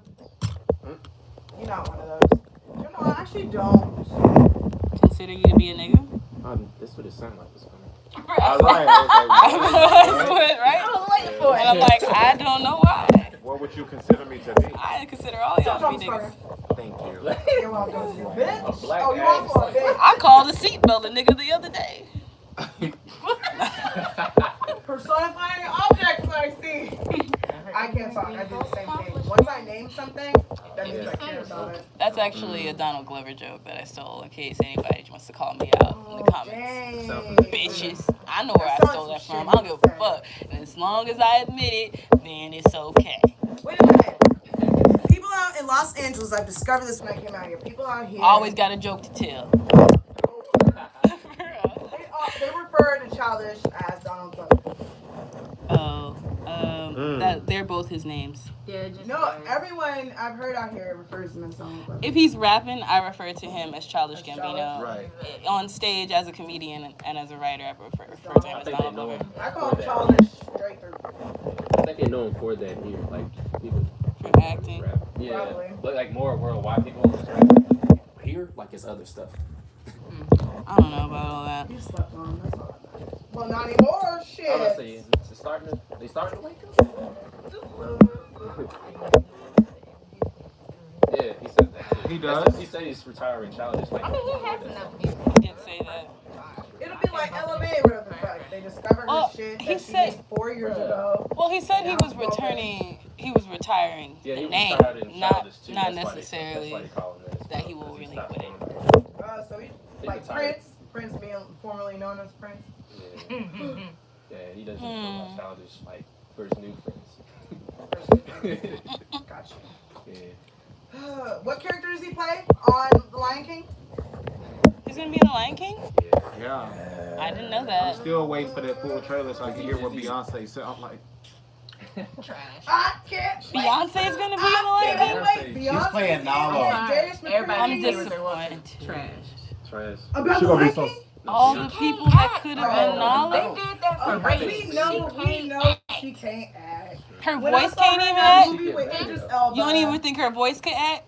C: You're not one of those. You know, I actually don't.
G: Consider you to be a nigga?
F: This would it sound like this coming.
B: All right. I was
G: That's
B: like,
G: what, right?
D: I was waiting for
G: And I'm like, I don't know why.
B: what would you consider me to be?
G: I consider all y'all to be niggas.
B: Thank you.
C: You're welcome, you bitch.
F: A black
C: Oh, you
F: ass.
C: also a bitch.
G: I called a seatbelt a nigga the other day.
C: Personifying objects I see. I can't talk. I do the same thing. Once I name something, that means I care about it.
G: That's actually a Donald Glover joke that I stole in case anybody wants to call me out in the comments.
C: Dang.
G: Bitches. I know where I stole that from. I don't give a fuck. And as long as I admit it, then it's okay.
C: Wait a minute. People out in Los Angeles, I've discovered this when I came out here. People out here.
G: Always got a joke to tell.
C: They refer to Childish as Donald Glover.
G: Oh, that they're both his names.
D: Yeah, just
C: No, everyone I've heard out here refers to him as Donald Glover.
G: If he's rapping, I refer to him as Childish
C: As
G: Gambino.
B: Right.
G: On stage as a comedian and as a writer, I refer to him
F: I
G: as
F: think they
G: Donald
F: know
G: Glover.
F: him.
C: I call
F: for
C: him
F: that.
C: Childish straight through.
F: I think they know him for that here. Like people
G: For acting.
F: rap. Yeah.
C: Probably.
F: But like more worldwide people just rap. Here, like it's other stuff.
G: I don't know about all that.
C: You slept on him, that's all that matters. Well, not anymore, shit.
F: I was gonna say it's starting to they starting to wake up. Yeah, he said that.
B: He does?
F: He said he's retiring Childish. Like,
D: I mean, he has enough music.
G: He did say that.
C: It'll be like LMA, whatever the fuck. They discovered
G: Oh,
C: his shit
G: he
C: that she
G: said-
C: did 4 years ago.
G: Well, he said he was returning. He was retiring
F: Yeah,
G: the
F: he was
G: name,
F: retired in
G: not
F: Childish too.
G: not
F: That's why
G: necessarily
F: they call him
G: that he will
F: because
G: really
F: stopped
G: quit it.
F: doing
C: So he,
F: He
C: like
F: retired.
C: Prince being formerly known as Prince.
F: that. Yeah, he doesn't feel like Childish like for his new friends.
C: Gotcha.
F: Yeah.
C: What character does he play on The Lion King?
G: He's gonna be in The Lion King.
B: Yeah.
G: I didn't know
B: I'm
G: that.
B: still waiting for that full trailer so I can hear what Beyonce said. I'm like,
D: Trash.
C: I can't.
G: Beyonce's gonna be in the
C: I
G: Lion
C: can't
G: King?
C: wait.
B: She's
C: Beyonce.
B: playing Nala.
D: Everybody
G: I'm
D: knew it
G: disappointed.
D: Trash.
F: Trash.
C: About
B: She
C: the
B: gonna be
C: Lion
B: so.
C: King?
G: All the people that could have been
C: Oh,
G: Nala.
D: They did that for
C: We
D: race.
C: know she can't act.
G: Her
C: When I
G: voice
C: saw
G: can't
C: her in
G: even
C: that
G: act.
C: movie with
F: You
C: Idris Elba,
G: You don't even think her voice could act?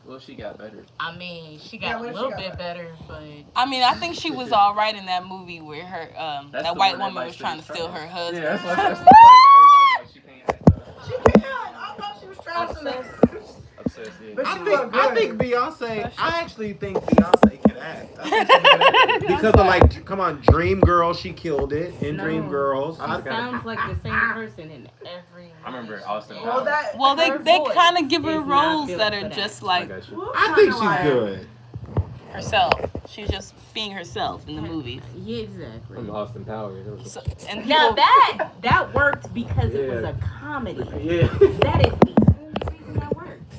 F: Well, she got better.
D: I mean, she
C: Yeah,
D: got
C: what
D: a
C: if
D: little
C: she got
D: bit better, but
G: I mean, I think she was all right in that movie where her
F: That's
G: that
F: the
G: white
F: one
G: woman
F: everybody
G: was trying to
F: says
G: steal
F: trash.
G: her husband.
F: Yeah, that's the one that everybody's like, she can't act though.
C: she can't. I thought she was trash in that.
F: Obsessed, yeah.
C: But
B: I
C: she
B: think
C: look
B: I
C: good.
B: think Beyonce. I actually think Beyonce can act. I think she can act. Because of like, come on, Dream Girl, she killed it in
E: No.
B: Dream Girls.
E: She
B: I,
E: sounds like the same person in every.
F: I remember Austin
E: movie.
C: Well, that.
G: Well, they
E: Her
G: they
E: voice
G: kind of give her
E: is not
G: roles
E: built
G: that
E: for
G: are
E: that.
G: just
F: I
G: like
F: got you.
B: I think she's good.
G: herself. She's just being herself in the movies.
E: Yeah, exactly.
F: I'm Austin Powers. That was-
G: So, and
E: Now
G: people-
E: that worked because it was
F: Yeah.
E: a comedy.
F: Yeah.
E: That is the only reason that worked.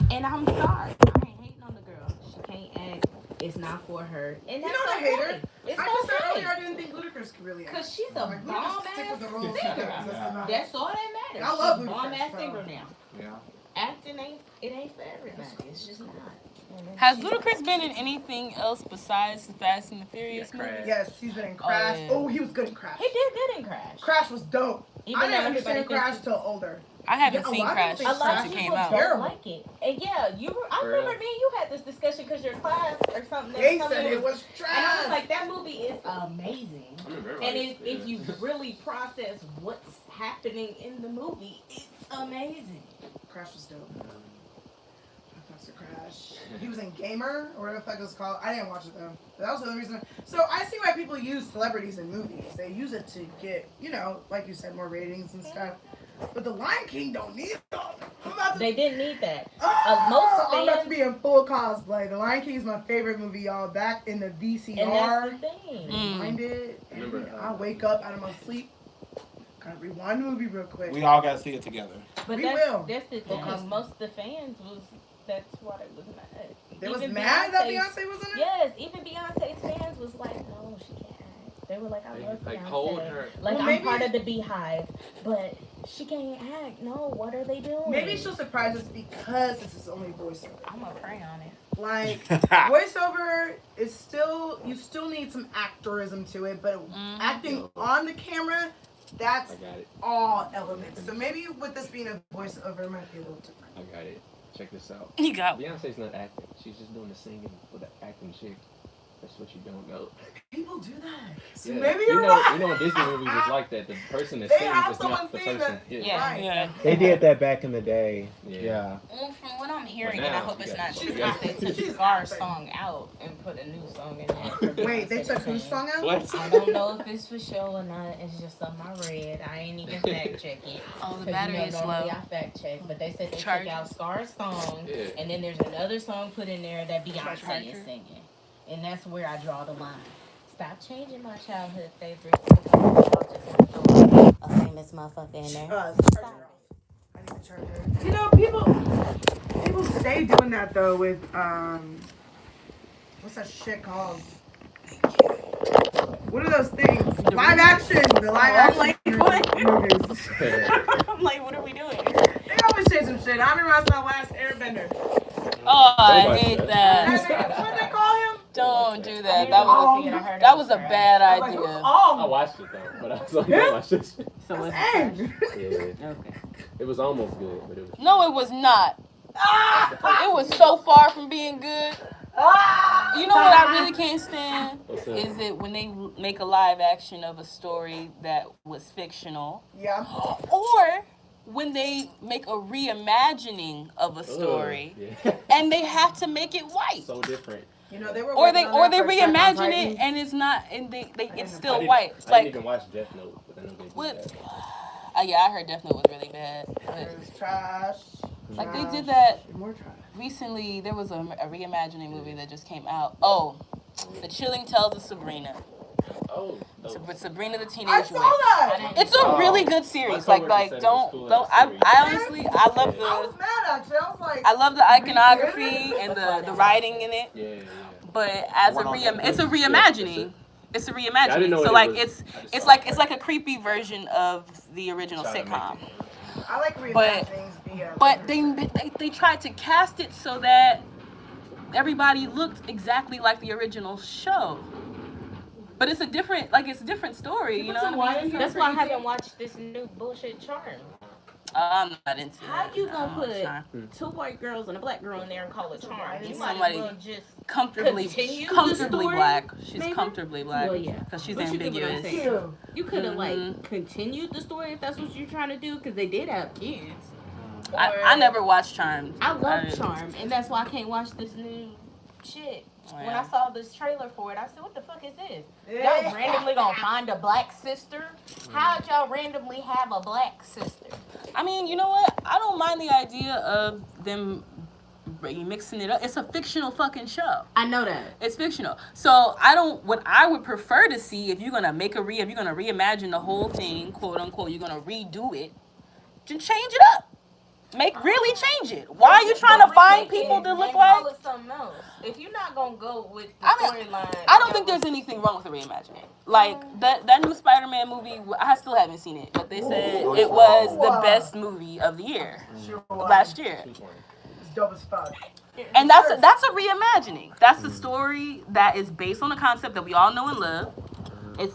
E: And I'm sorry, I ain't hating on the girl. She can't act. It's not for her. And
C: You
E: that's
C: know I hate her.
E: okay. It's
C: I just said
E: okay.
C: earlier I didn't think Ludacris could really act.
E: Cause she's a
C: Like,
E: bomb
C: Ludacris stick with the rules.
E: ass singer.
C: Yeah.
E: That's all that matters.
C: I love
E: She's a
C: Ludacris,
E: bomb ass
C: so.
E: singer now.
B: Yeah.
E: Acting ain't for everybody. It's just not.
G: has Ludacris been in anything else besides the Fast and the Furious
F: Yeah,
G: movies?
F: Crash.
C: Yes, he's been in Crash.
G: yeah.
C: Oh, he was good in Crash.
E: He did good in Crash.
C: Crash was dope.
E: Even
C: I didn't
E: though
C: understand
E: everybody
C: Crash
E: thinks
C: till older.
G: I haven't
C: Yeah, a
G: seen
C: lot of
G: Crash
C: people
E: a lot
C: think
E: of
G: since it
E: people
G: came out.
E: don't like it. And yeah, I
F: For real?
E: remember me and you had this discussion because your class or something.
C: They
E: something
C: said it was
E: and I was
C: trash.
E: like, that movie is amazing.
F: I remember
E: And
F: everybody-
E: if you really process what's happening in the movie, it's amazing.
C: Crash was dope. I fucks with Crash. He was in Gamer or whatever the fuck it was called. I didn't watch it though. But that was the only reason. So I see why people use celebrities in movies. They use it to get, like you said, more ratings and stuff. But the Lion King don't need it. I'm about to.
E: They didn't need that.
C: Oh, I'm about to
E: fans-
C: be in full cosplay. The Lion King is my favorite movie, y'all. Back in the
E: And
C: VCR.
E: that's the thing.
C: Rewind it.
F: Remember,
C: I wake up out of my sleep. Gotta rewind the movie real quick.
B: We all gotta see it together.
E: But
C: We
E: that's,
C: will.
E: that's the thing.
C: Because-
E: Most of the fans that's why they was mad.
C: They was
E: Even
C: mad that
E: Beyonce's-
C: Beyonce was in it?
E: Yes, even Beyonce's fans was like, no, she can't act. They were like, I love
F: Like,
E: Beyonce.
F: hold her.
E: Like,
C: Well,
E: I'm
C: maybe-
E: part of the Beehive, but she can't act. No, what are they doing?
C: Maybe she'll surprise us because this is only voiceover.
G: I'm gonna pray on it.
C: Like, voiceover is still, you still need some actorism to it, but acting on the camera, that's
F: I got it.
C: all elements. So maybe with this being a voiceover, it might be a little different.
F: I got it. Check this out.
G: You got
F: Beyonce's not acting. She's just doing the singing for the acting chick. That's what you don't know.
C: People do that. So
F: Yeah.
C: maybe
F: you
C: you're
F: know,
C: right.
F: You know in Disney movies it's like that. The person that
C: They
F: sings
C: have
F: is
C: someone
F: not the
C: sing
F: person.
C: that.
F: Yeah.
G: yeah,
C: Right.
G: yeah.
B: They did that back in the day.
F: Yeah.
G: Well, from what I'm hearing,
F: But
G: and I
F: now,
G: hope
F: you
G: it's
F: got-
G: not
F: you
G: true,
F: got-
G: they took
C: She's
G: Scar's
C: acting.
G: song out and put a new song in there. for
C: Wait, they
G: Beyonce
C: took
G: to
C: whose
G: sing.
C: song out?
F: What?
E: I don't know if it's for show or not. It's just something I read. I ain't even fact check it.
G: Oh, the
E: 'Cause,
G: battery
E: you know,
G: is
E: normally
G: low.
E: I fact check, but they said they
G: Charger.
E: took out Scar's song,
F: Yeah.
E: and then there's another song put in there that Beyonce
G: Charger.
E: is singing, and that's where I draw the line. Stop changing my childhood favorites. A famous motherfucker in there.
C: Charger. I need the charger. You know, people stay doing that though with what's that shit called? What are those things? Live action. The live action movies.
G: I'm like, what are we doing?
C: They always say some shit. I remember my last Airbender.
G: Oh, I
F: Nobody
G: hate
F: does.
G: that.
C: What did they call him?
G: Don't do
E: I
G: that.
E: didn't
G: That was
E: see it. I heard
G: that
E: it
G: was a
E: trash.
G: bad
C: I was like, who's
G: idea.
F: I
C: on?
F: watched it though, but I was like, no, my shit.
E: So what's
C: That's Ang.
F: Yeah.
E: Okay.
F: It was almost good, but it was.
G: No, it was not. It was so far from being good. You know what I really can't stand?
F: What's up?
G: Is it when they make a live action of a story that was fictional,
C: Yeah.
G: or when they make a reimagining of a story
F: Yeah.
G: and they have to make it white,
F: So different.
C: You know, they were
G: or they
C: working on that for Attack on
G: reimagine
C: Titan.
G: it and it's not, and they it's
F: I
G: still
F: didn't-
G: white.
F: I didn't
G: Like,
F: even watch Death Note, but I know they did
G: what?
F: that.
G: Yeah, I heard Death Note was really bad. But,
C: It was trash.
G: like they did that
C: More trash.
G: recently. There was a reimagining movie that just came out. Oh, The Chilling Tales of Sabrina.
F: Oh.
G: Sabrina the
C: I
G: Teenage
C: saw
G: Witch.
C: that.
G: It's a really good series.
F: My
G: Like
F: coworker said it was
G: don't
F: cool
G: don't.
F: as a series.
G: I honestly I love
C: I was
G: the
C: mad actually. I was like,
G: I love the iconography and the writing in it.
F: Yeah, yeah.
G: But as a it's a reimagining. It's a
B: I didn't
G: reimagining.
B: know
G: So
B: it
G: like
B: was-
G: it's
B: I just
G: it's
B: saw
G: like
B: it.
G: it's like a creepy version of the original
B: Try to make
G: sitcom.
B: it.
C: I like reimaginings.
G: But they tried to cast it so that everybody looked exactly like the original show. But it's a different story, you know what I mean?
D: That's why I haven't watched this new bullshit Charm.
G: I'm not into
E: How
G: it.
E: you
G: No,
E: gonna
G: it's not.
E: put two white girls and a black girl in there and call it Charm? You might
G: Somebody-
E: as well just
G: comfortably
E: continue the
G: comfortably
E: story,
G: black. She's
E: maybe?
G: comfortably black.
E: Well, yeah.
G: Because she's
E: But you get what I'm
G: ambiguous.
E: saying. You could have
G: Mhm.
E: like continued the story if that's what you're trying to do, because they did have kids.
G: I never watched Charmed.
E: I love Charm, and that's why I can't watch this new shit. When I saw this trailer for it, I said, "What the fuck is this? Y'all randomly gonna find a black sister? How'd y'all randomly have a black sister?"
G: I mean, you know what? I don't mind the idea of them mixing it up. It's a fictional fucking show.
E: I know that.
G: It's fictional. So what I would prefer to see, if you're gonna if you're gonna reimagine the whole thing, quote unquote, you're gonna redo it, then change it up. Really change it. Why are you trying to find people to look
E: Call
G: like?
E: it something else. If you're not gonna go with the
G: I mean,
E: storyline,
G: I don't think there's anything wrong with the reimagining. Like that new Spider-Man movie, I still haven't seen it, but they said it was the best movie of the year last year.
C: It's dope as fuck.
G: And that's a reimagining. That's a story that is based on a concept that we all know and love.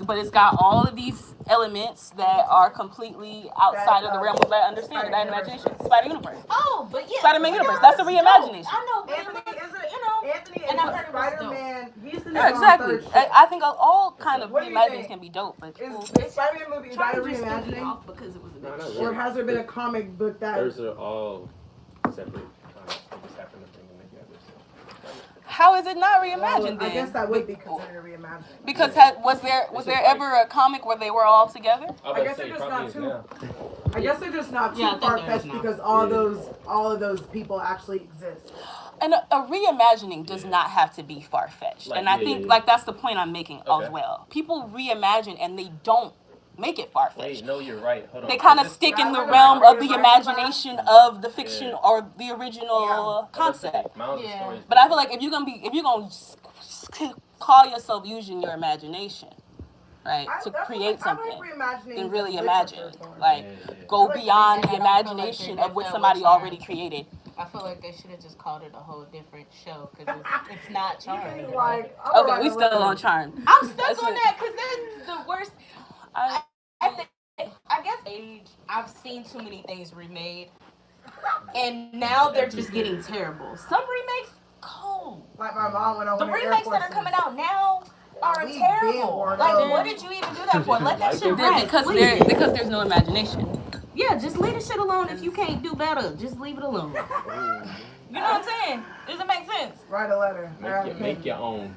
G: But it's got all of these elements that are completely outside of the realm of that understanding, that imagination. Spider-Universe.
E: Oh, but yeah.
G: Spider-Man Universe. That's a reimagination.
E: I know, but
C: Anthony,
E: Anthony
C: and
E: I heard it was
C: Spider-Man. He's the
G: Yeah, exactly. I think all kind of
C: What do you
G: reimaginings
C: think?
G: can be dope, but
C: Is the Spider-Man movie, is that a
E: Charm just threw me
C: reimagining?
E: off because it was a good
B: No,
E: show.
C: Or has there been a comic book that...
B: Those are all separate comics. They just happen to bring them together.
G: how is it not
C: Well,
G: reimagined
C: I guess
G: then?
C: that would be considered a reimagining.
G: Because was there ever a comic where they were all together?
C: I guess they're just not too. I guess they're just not too
E: Yeah, I think there
C: far
E: is
C: fetched
E: now.
C: because all of those people actually exist.
G: And a reimagining does not have to be far-fetched.
B: Like,
G: And I
B: yeah,
G: think
B: yeah.
G: like that's the point I'm making
B: Okay.
G: as well. People reimagine and they don't make it far-fetched.
B: Wait, no, you're right. Hold on.
G: They kind of
B: This-
G: stick in the
C: Right,
G: realm
C: right,
G: of the
C: right,
G: imagination of the fiction
B: Yeah.
G: or the original concept.
B: Miles'
E: Yeah.
B: stories-
G: But I feel like if you're gonna call yourself using your imagination, right, to create something, then really imagine. Like go beyond the imagination of what somebody already created.
E: I feel like they should have just called it a whole different show because it's not Charm.
G: Okay, we still on Charm.
E: I'm stuck
G: That's
E: on
G: it.
E: that because that's the worst.
G: I-
E: I guess I've seen too many things remade, and now they're just getting terrible. Some remakes, cool.
C: Like my mom when I
E: The
C: went to Air
E: remakes that are
C: Forces.
E: coming out now are
C: We
E: terrible.
C: been worn
E: Like,
C: out.
E: what did you even do that for? Let that shit
G: They're-
E: rest.
G: because there's no imagination.
E: Yeah, just leave the shit alone. If you can't do better, just leave it alone. You know what I'm saying? Does it make sense?
C: Write a letter.
B: Make your own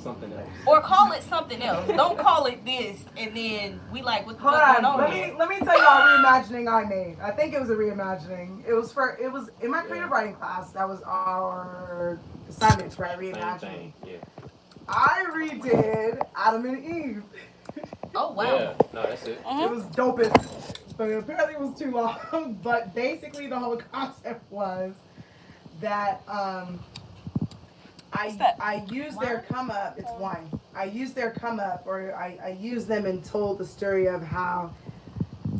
B: something else.
E: Or call it something else. Don't call it this, and then we like, what the
C: Hold
E: fuck going
C: on,
E: on here?
C: let me tell y'all a reimagining I made. I think it was a reimagining. It was in my creative writing class. That was our assignment, right?
B: Same
C: Reimagining.
B: thing. Yeah.
C: I redid Adam and Eve.
E: Oh, wow.
B: Yeah. No, that's it.
C: It was dope as, but apparently it was too long. But basically the whole concept was that I used their come up. It's wine. I used their come up, or I used them and told the story of how,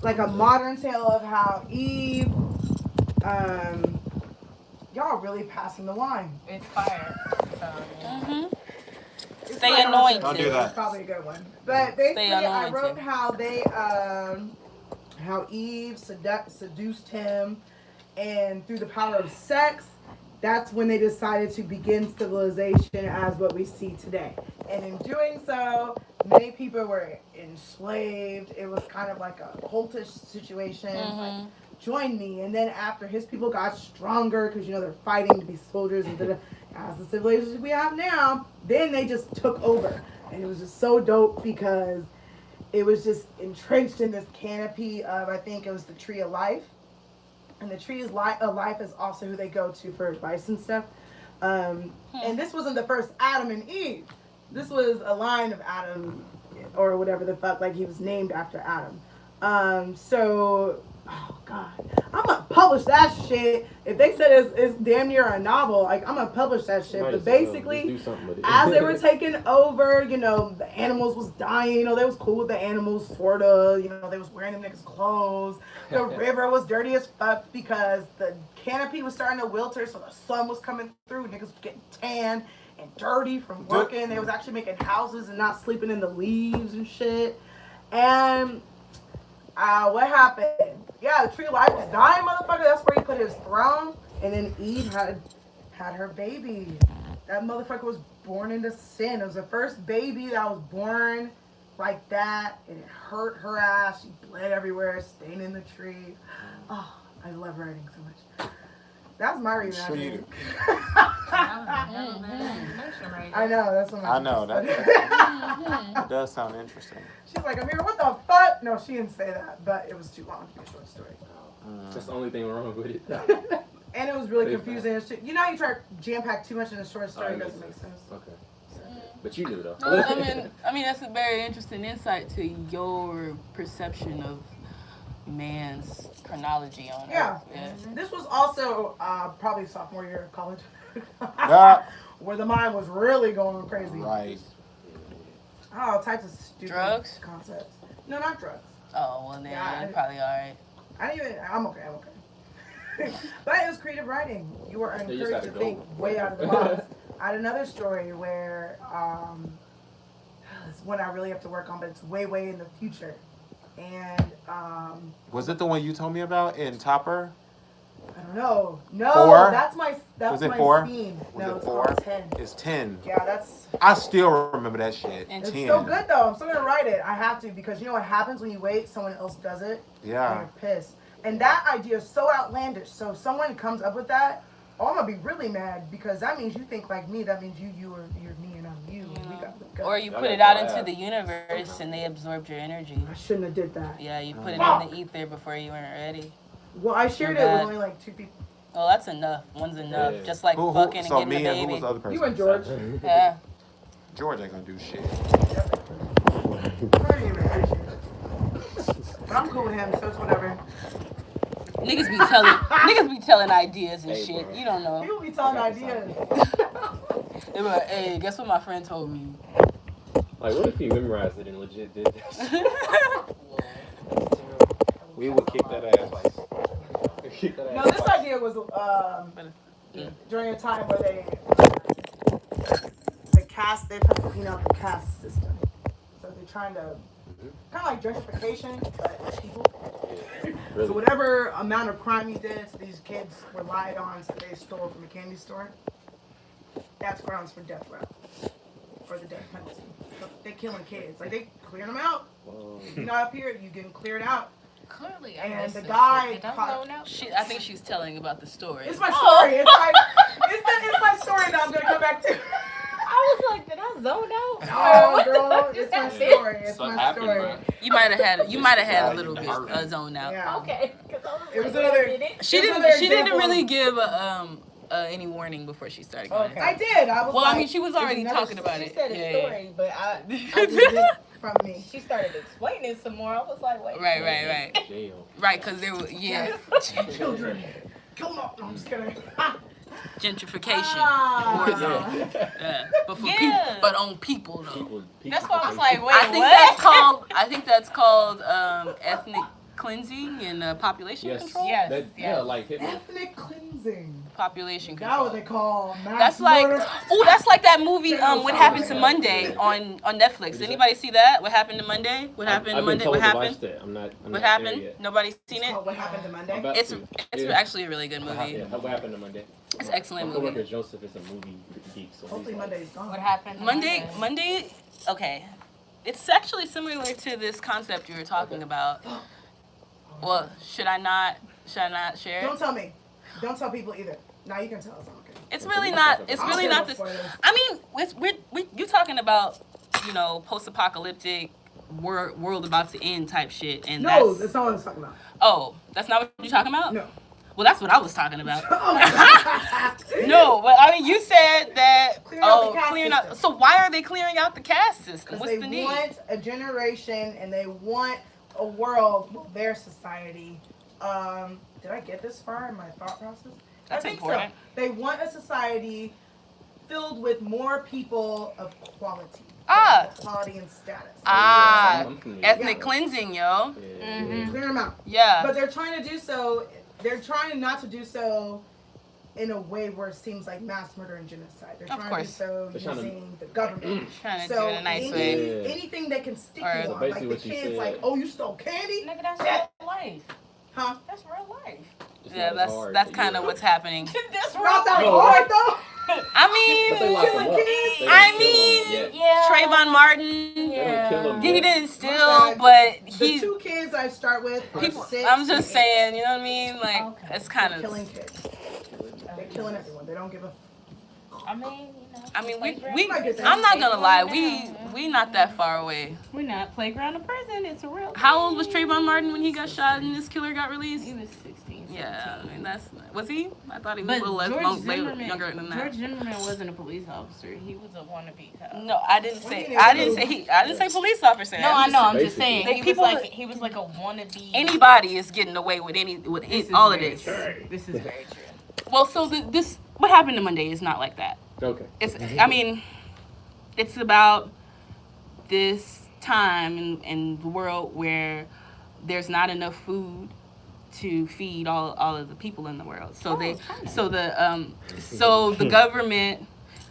C: like a modern tale of how Eve. Y'all really passing the wine.
E: It's fire.
C: It's
G: Stay
C: like-
G: anointed.
B: Don't do that.
C: It's probably a good one. But basically, I
G: anointed.
C: wrote how they, how Eve seduced him, and through the power of sex, that's when they decided to begin civilization as what we see today. And in doing so, many people were enslaved. It was kind of like a cultish situation. Like, join me. And then after his people got stronger, because they're fighting to be soldiers and as the civilization we have now, then they just took over. And it was just so dope because it was just entrenched in this canopy of, I think it was the Tree of Life. And the Tree of Life is also who they go to for advice and stuff. And this wasn't the first Adam and Eve. This was a line of Adam, or whatever the fuck, like he was named after Adam. So oh God, I'm gonna publish that shit. If they said it's damn near a novel, like I'm gonna publish that shit.
F: Might
C: But
F: as well
C: basically,
F: just do something with it.
C: as they were taking over, you know, the animals was dying. You know, they was cool with the animals, sorta. You know, they was wearing them niggas' clothes. The river was dirty as fuck because the canopy was starting to wilter, so the sun was coming through. Niggas was getting tan and dirty from working. They was actually making houses and not sleeping in the leaves and shit. And what happened? Yeah, the tree of life was dying, motherfucker. That's where he put his throne. And then Eve had her baby. That motherfucker was born into sin. It was the first baby that was born like that. And it hurt her ass. She bled everywhere, staying in the tree. Oh, I love writing so much. That's my reimagining. I know, that's what
B: I know that does sound interesting.
C: She's like, Amira, what the fuck? No, she didn't say that, but it was too long to be a short story.
F: That's the only thing wrong with it.
C: And it was really confusing. You know how you try to jam pack too much in a short story, it doesn't make sense.
F: Okay. But you knew though.
G: Well, I mean, that's a very interesting insight to your perception of man's chronology on
C: Yeah.
G: Earth. Yeah.
C: This was also probably sophomore year of college.
B: Yeah.
C: Where the mind was really going crazy.
B: Right.
C: All types of stupid
G: Drugs?
C: concepts. No, not drugs.
G: Oh, well, then
C: Yeah,
G: you're probably all right.
C: I'm okay. But it was creative writing. You were
F: just
C: encouraged
F: had
C: to
F: to
C: think
F: go.
C: way out of the box. I had another story where it's one I really have to work on, but it's way in the future. And
B: Was it the one you told me about in Topper?
C: I don't know. No,
B: 4?
C: that's my
B: Was it
C: my
B: 4?
C: scene.
B: Was
C: No,
B: it
C: it's
B: 4?
C: called 10.
B: It's 10.
C: Yeah, that's.
B: I still remember that shit.
G: And
C: It's
B: 10.
C: so good though. I'm still gonna write it. I have to because you know what happens when you wait, someone else does it.
B: Yeah.
C: And you're pissed. And that idea is so outlandish. So if someone comes up with that, I'm gonna be really mad because that means you think like me. That means you're me and I'm you. And we got the
G: Or you
F: I
G: put
F: got
G: it out
F: to
G: into
F: laugh.
G: the universe and they absorbed your energy.
C: I shouldn't have did that.
G: Yeah, you put it
C: Fuck.
G: in the ether before you weren't ready.
C: Well, I shared it
G: You're
C: with
G: bad.
C: only like 2 people.
G: Oh, that's enough. One's enough.
F: Yeah.
G: Just like
B: Who,
G: fucking and
B: so
G: getting
B: me
G: a
B: and who
G: baby.
B: was the other person?
C: You and George.
G: Yeah.
B: George ain't gonna do shit.
C: I don't even appreciate it. But I'm cool with him, so it's whatever.
G: Niggas be telling ideas and
F: Hey,
G: shit.
F: bro.
G: You don't know.
C: People be telling ideas.
G: They were like, hey, guess what my friend told me?
F: Like, what if he memorized it and legit did that?
B: We would kick that ass.
C: No, this idea was during a time where they they're trying to clean out the caste system. So they're trying to kind of like gentrification, but people.
F: Really?
C: So whatever amount of crime you did, so these kids were lied on, so they stole from a candy store. That's grounds for death row, or the death penalty. So they killing kids, like they clearing them out.
F: Whoa.
C: You're not up here, you getting cleared out.
D: Clearly,
C: And
D: missed
C: the
D: this
C: guy
D: shit. Did I
C: caught-
D: zone out?
G: I think she's telling about the story.
C: It's my story. It's my story that I'm gonna come back to.
D: I was like, did I zone out?
C: Oh, girl, it's my story. It's
A: Something
C: my
A: happened,
C: story.
A: bro.
G: You might have had a little bit zoned out.
C: Yeah.
D: Okay. 'Cause I was
C: It was
D: like,
C: another-
D: did it?
G: She
C: There's
G: didn't.
C: another
G: She didn't
C: example.
G: really give any warning before she started going.
D: Okay.
C: I did. I was
G: Well,
C: like,
G: I mean, she was
C: it's
G: already
C: another
G: talking about
D: She
G: it.
D: said a
G: Yeah,
D: story, but I
C: I just did from me.
D: she started explaining some more. I was like, wait.
G: Right.
F: Jail.
G: Right, because there was
C: Children. Kill them all. No, I'm just kidding.
G: gentrification.
C: Ah.
G: Yeah, but for
D: Yeah.
G: people, but on people though.
F: People
D: That's why I was like, wait,
G: I think that's called ethnic cleansing and population
F: Yes.
G: control.
D: Yes.
F: That, yeah, like Hitler.
C: Ethnic cleansing.
G: Population
C: That's what
G: control.
C: they call mass
G: That's like,
C: murder.
G: that's like that movie. What happened to Monday on Netflix?
F: that?
G: Anybody see that? What happened to Monday? What happened
F: I've been
G: Monday?
F: told
G: What
F: to
G: happened?
F: watch that. I'm not
G: What
F: there
G: happened?
F: yet.
G: Nobody's seen
C: It's
G: it.
C: called What Happened to
F: I'm
C: Monday?
F: about
G: It's
F: to.
G: it's
F: Yeah.
G: actually a really good
F: Yeah,
G: movie.
F: what happened to Monday?
G: It's an excellent
F: My
G: movie.
F: coworker Joseph is a movie geek, so
C: Hopefully
F: he's like,
C: Monday's gone.
D: What happened?
G: Monday. Okay, it's actually similar to this concept you were talking about. Well, should I not share
C: Don't
G: it?
C: tell me. Don't tell people either. Now you can tell us. Okay.
G: It's really not. It's
C: I don't
G: really
C: care
G: not
C: about
G: this.
C: spoilers.
G: I mean, you talking about, post-apocalyptic world about to end type shit, and
C: No, that's not what I was talking about.
G: oh, that's not what you're talking about.
C: No.
G: Well, that's what I was talking about.
C: Oh my God.
G: No, but I mean, you said that.
C: Clearing out the caste
G: clearing out.
C: system.
G: So why are they clearing out the caste system?
C: Because
G: What's
C: they
G: the need?
C: want a generation and they want a world, their society, Did I get this far in my thought process?
G: That's
C: I think
G: important.
C: so. They want a society filled with more people of quality. Quality and status.
F: I'm familiar.
G: Ethnic
C: Yeah.
G: cleansing, yo.
F: Yeah.
C: Clear them out.
G: Yeah.
C: But they're trying to do so. They're trying not to do so in a way where it seems like mass murder and genocide. They're
G: Of
C: trying
G: course.
C: to do so
F: They're trying to-
C: using the government.
G: Trying to do
C: So
G: it in a nice
C: any,
G: way.
F: Yeah.
C: anything that can stick
G: Or-
C: you
F: So
C: on,
F: basically
C: like the
F: what you
C: kids,
F: said-
C: like, oh, you stole candy,
D: Nigga, that's real life.
C: huh?
D: That's real life.
F: It's
G: Yeah,
F: not as
G: that's
F: hard
G: that's
F: to
G: kind of
F: get.
G: what's happening.
D: That's
C: Not that
F: No.
C: hard though.
G: I
F: But they
G: mean,
F: lock them up. They
G: I
F: don't kill them
G: mean,
F: yet.
G: Trayvon Martin,
F: They don't kill them
G: he
F: yet.
G: didn't
C: My
G: steal,
C: bad.
G: but
C: The
G: he.
C: two kids I start with are
G: People,
C: 6.
G: I'm just saying, you know what I mean? Like,
D: Okay.
G: it's kind
C: They're
G: of.
C: killing kids. They're killing everyone. They don't give a.
D: I mean, you know.
G: I mean, we.
C: Might get that.
G: I'm not gonna lie, we not that far away.
E: We're not playground of prison. It's a real.
G: How old was Trayvon Martin when he got shot and this killer got released?
E: He was 16.
G: Yeah, I mean that's. Was he? I thought he was
E: But
G: a little less
E: George Zimmerman,
G: younger than that.
E: George Zimmerman wasn't a police officer. He was a wannabe cop.
G: No, I didn't
C: What do you
G: say.
C: mean
G: I
C: they
G: didn't
C: do?
G: say he. I didn't say police officer.
E: No, I
G: I'm
E: know.
G: just-
E: I'm just
F: Basically.
E: saying.
G: They-
E: He was like a wannabe.
G: Anybody is getting away with all of this.
E: This is very true.
G: Well, so this what happened to Monday is not like that.
F: Okay.
G: It's. I mean, it's about this time in the world where there's not enough food to feed all of the people in the world. So the government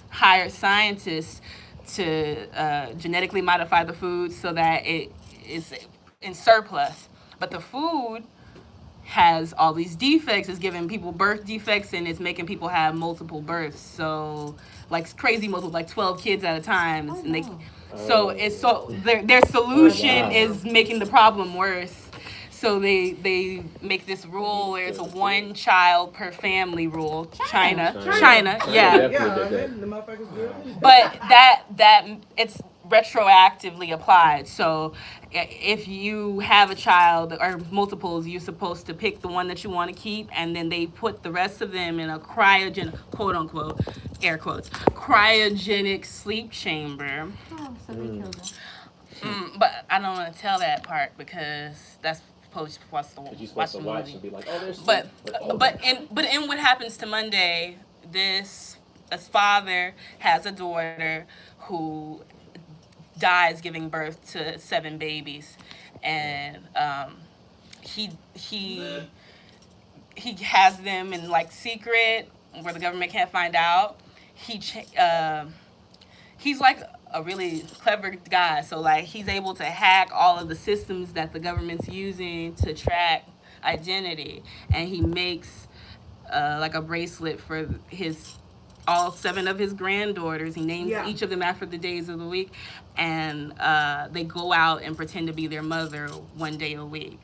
G: hired scientists to genetically modify the food so that it is in surplus. But the food has all these defects. It's giving people birth defects and it's making people have multiple births. So like crazy multiple, like 12 kids at a time. And they, so it's so their solution
F: Wow.
G: is making the problem worse. So they make this rule where it's a 1 child per family rule. China, yeah.
F: Definitely
C: Yeah,
F: did that.
C: the motherfuckers do it.
G: But that it's retroactively applied. So if you have a child or multiples, you're supposed to pick the one that you want to keep, and then they put the rest of them in a cryogenic, quote unquote, air quotes, cryogenic sleep chamber.
E: Oh, so they killed him.
G: But I don't want to tell that part because that's supposed to watch the
F: You're supposed to
G: the
F: watch
G: movie.
F: and be like, oh, there's
G: But
F: oh,
G: in what happens to Monday, this father has a daughter who dies giving birth to 7 babies, and he has them in like secret where the government can't find out. He's like a really clever guy, so like he's able to hack all of the systems that the government's using to track identity, and he makes like a bracelet for all 7 of his granddaughters. He names each of them after the days of the week, and they go out and pretend to be their mother 1 day a week.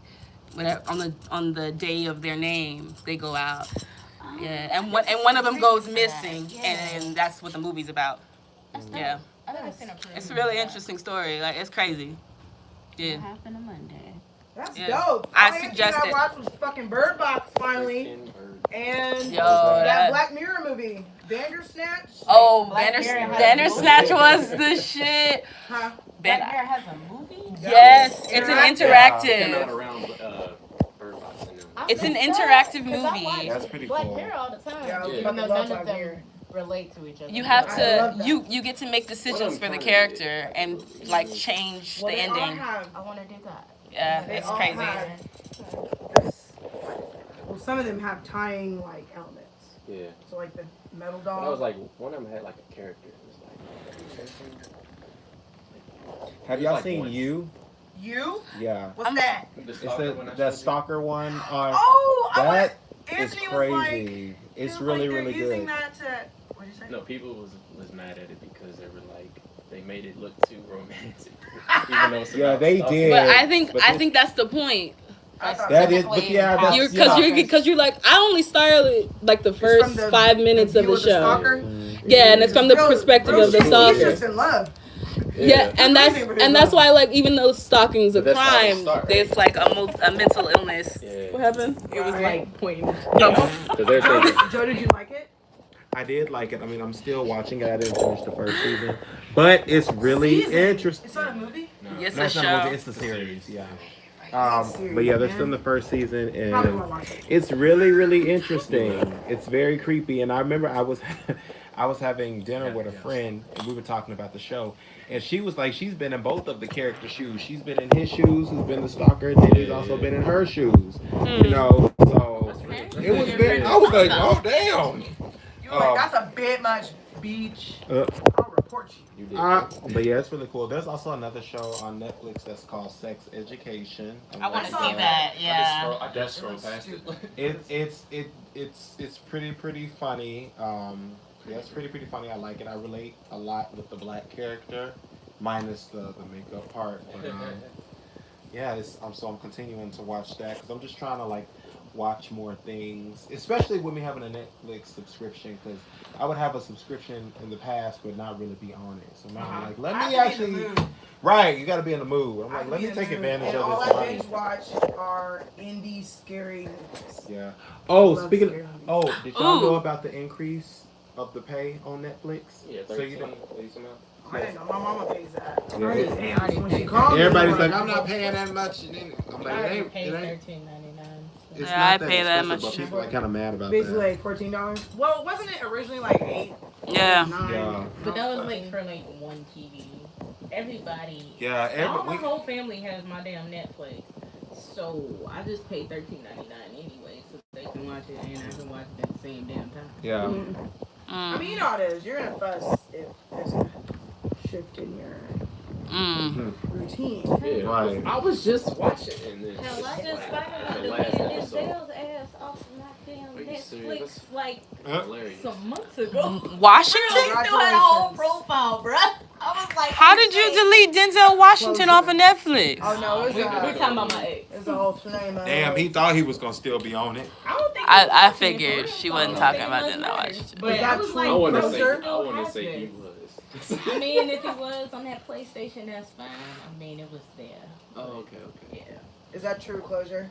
G: On the day of their name, they go out. Yeah, and one of them goes missing, and that's what the movie's about. Yeah,
D: I never seen a prison.
G: it's a really interesting story. Like it's crazy. Yeah.
E: What happened on Monday?
C: That's
G: Yeah.
C: dope.
G: I
C: Only
G: suggest
C: thing
G: it.
C: I watched was fucking Bird Box finally,
F: freaking bird.
C: and
G: Yo,
C: that
G: that-
C: Black Mirror movie, Bandersnatch.
G: Oh,
D: Black Mirror has a
G: Bandersnatch
D: movie?
G: was the shit.
C: Huh?
G: Ben-
D: Black Mirror has a movie?
G: yes, it's an
F: Came
G: interactive.
F: out around Bird Box and them.
G: It's an
D: think so,
G: interactive
D: 'cause I
G: movie.
D: watch
B: That's pretty
D: Black
B: cool.
D: Mirror all the time.
C: Yeah, I
F: Yeah.
D: Even though
C: love
D: none
C: Black
D: of them
C: Mirror.
G: relate
D: to each other.
G: You have
C: I love
G: to
C: that.
G: you get to make decisions for the character and like change
C: Well,
G: the
C: they all
G: ending.
C: have.
D: I want to do that.
G: Yeah,
C: They
G: it's
C: all
G: crazy.
C: have this, well, some of them have tying like elements.
F: Yeah.
C: So like the metal
F: But I was
C: dog.
F: like, one of them had like a character. It was like,
B: Have y'all
F: Like
B: seen
F: once.
B: You?
C: You?
B: Yeah.
C: What's that?
F: the
B: It's
F: stalker one I
B: the
F: showed you?
B: stalker one.
C: Oh, I
B: That
C: was,
B: is
C: Anthony was like,
B: crazy.
C: he
B: It's
C: was
B: really,
C: like, they're
B: really
C: using
B: good.
C: that to. What did you say?
F: No, people was mad at it because they were like, they made it look too romantic. Even though it's
B: Yeah,
F: about
B: they
F: stalking.
B: did.
G: But
B: But
G: I
B: this-
G: think that's the point.
C: I thought
B: That is,
D: Typically,
B: but yeah, that's
G: You're
B: yeah.
G: because you're like I only started like the
C: It's
G: first
C: from the-
G: 5 minutes
C: the
G: of
C: view
G: the show.
C: stalker.
G: Yeah, and it's from the
C: Real-
G: perspective
C: real
G: of the
C: shit. He's
G: stalker.
C: just in love.
G: Yeah, and that's why like even though stalking's a
F: But that's how it
G: crime,
F: starts.
G: there's like a mental illness.
F: Yeah.
G: What happened?
E: It was like pointing.
F: Because they're thinking,
C: Joe, did you like it?
B: I did like it. I mean, I'm still watching it. I didn't finish the first season, but it's really
C: Season?
B: interesting.
C: It's not a movie.
F: no.
G: Yes,
B: No,
G: a
B: it's not a movie.
G: show.
B: It's the series. Yeah. But yeah, they're still in the first season,
C: Probably
B: and
C: won't watch it.
B: it's really, really interesting. It's very creepy, and I remember I was, I was having dinner with a friend, and we were talking about the show, and she was like, she's been in both of the character shoes. She's been in his shoes, who's been the stalker, and then he's also been in her shoes. You know, so it was big. I was like, oh damn.
C: You were like, that's a bit much, beach. I'll report you.
B: But yeah, it's really cool. There's also another show on Netflix that's called Sex Education.
G: I want to
C: saw
G: see that. Yeah.
A: I just scrolled past it.
B: It's pretty funny. Yeah, it's pretty funny. I like it. I relate a lot with the black character, minus the makeup part. But yeah, I'm continuing to watch that because I'm just trying to like watch more things, especially with me having a Netflix subscription, because I would have a subscription in the past but not really be on it. So now I'm like, let me actually, right, you got to be in the mood. I'm like, let me take advantage
C: and
B: of
C: all
B: this
C: I
B: money.
C: binge watch are indie scary movies.
B: Yeah. Oh,
C: Love
B: speaking
C: scary
B: of,
C: movies.
B: did y'all
G: Ooh.
B: know about the increase of the pay on Netflix?
F: Yeah,
B: So you
F: 13,
B: don't.
F: least amount.
C: I didn't know my mama pays that.
B: Yeah.
C: Damn, when she called me,
B: Everybody's
C: I'm
B: like, I'm not paying that much. And then I'm like,
E: I
B: it ain't.
E: paid
B: It ain't.
E: $13.99.
B: It's
G: Yeah, I
B: not
G: pay that
B: expensive,
G: much
B: but
G: too.
B: people are kind of mad about
C: basically
B: that.
C: like $14. Well, wasn't it originally like 8?
G: Yeah.
C: 9?
B: Yeah.
E: But that was like for like one TV. Everybody,
B: Yeah.
E: all my whole family has my damn Netflix. So I just pay $13.99 anyway, so they can watch it and I can watch it at the same damn time.
B: Yeah.
C: I mean, you know how it is. You're gonna fuss if there's a shift in your routine.
F: Yeah,
B: Right.
F: I was just watching and then
D: Hell, I just
F: the
D: finally
F: last
D: deleted
F: episode.
D: Denzel's ass off of my damn
F: Are you
D: Netflix
F: serious?
D: like
F: Hilarious.
E: Some months ago.
G: Washington?
E: They still had a whole profile, bruh. I was like,
G: How
E: oh,
G: did you
E: shit.
G: delete Denzel Washington off of Netflix?
C: Oh no, it was
E: We're talking about my ex.
C: It's a whole name.
B: Damn, he thought he was gonna still be on it.
E: I don't think
G: I figured she wasn't talking about
E: that
G: Denzel Washington.
E: But
C: Is
E: I
C: that
E: was
C: true?
E: like,
F: I want to
C: Closer?
F: say, I want to say he was.
E: I mean, if it was on that PlayStation, that's fine. I mean, it was there.
F: Oh, okay.
E: Yeah.
C: Is that true, Closure?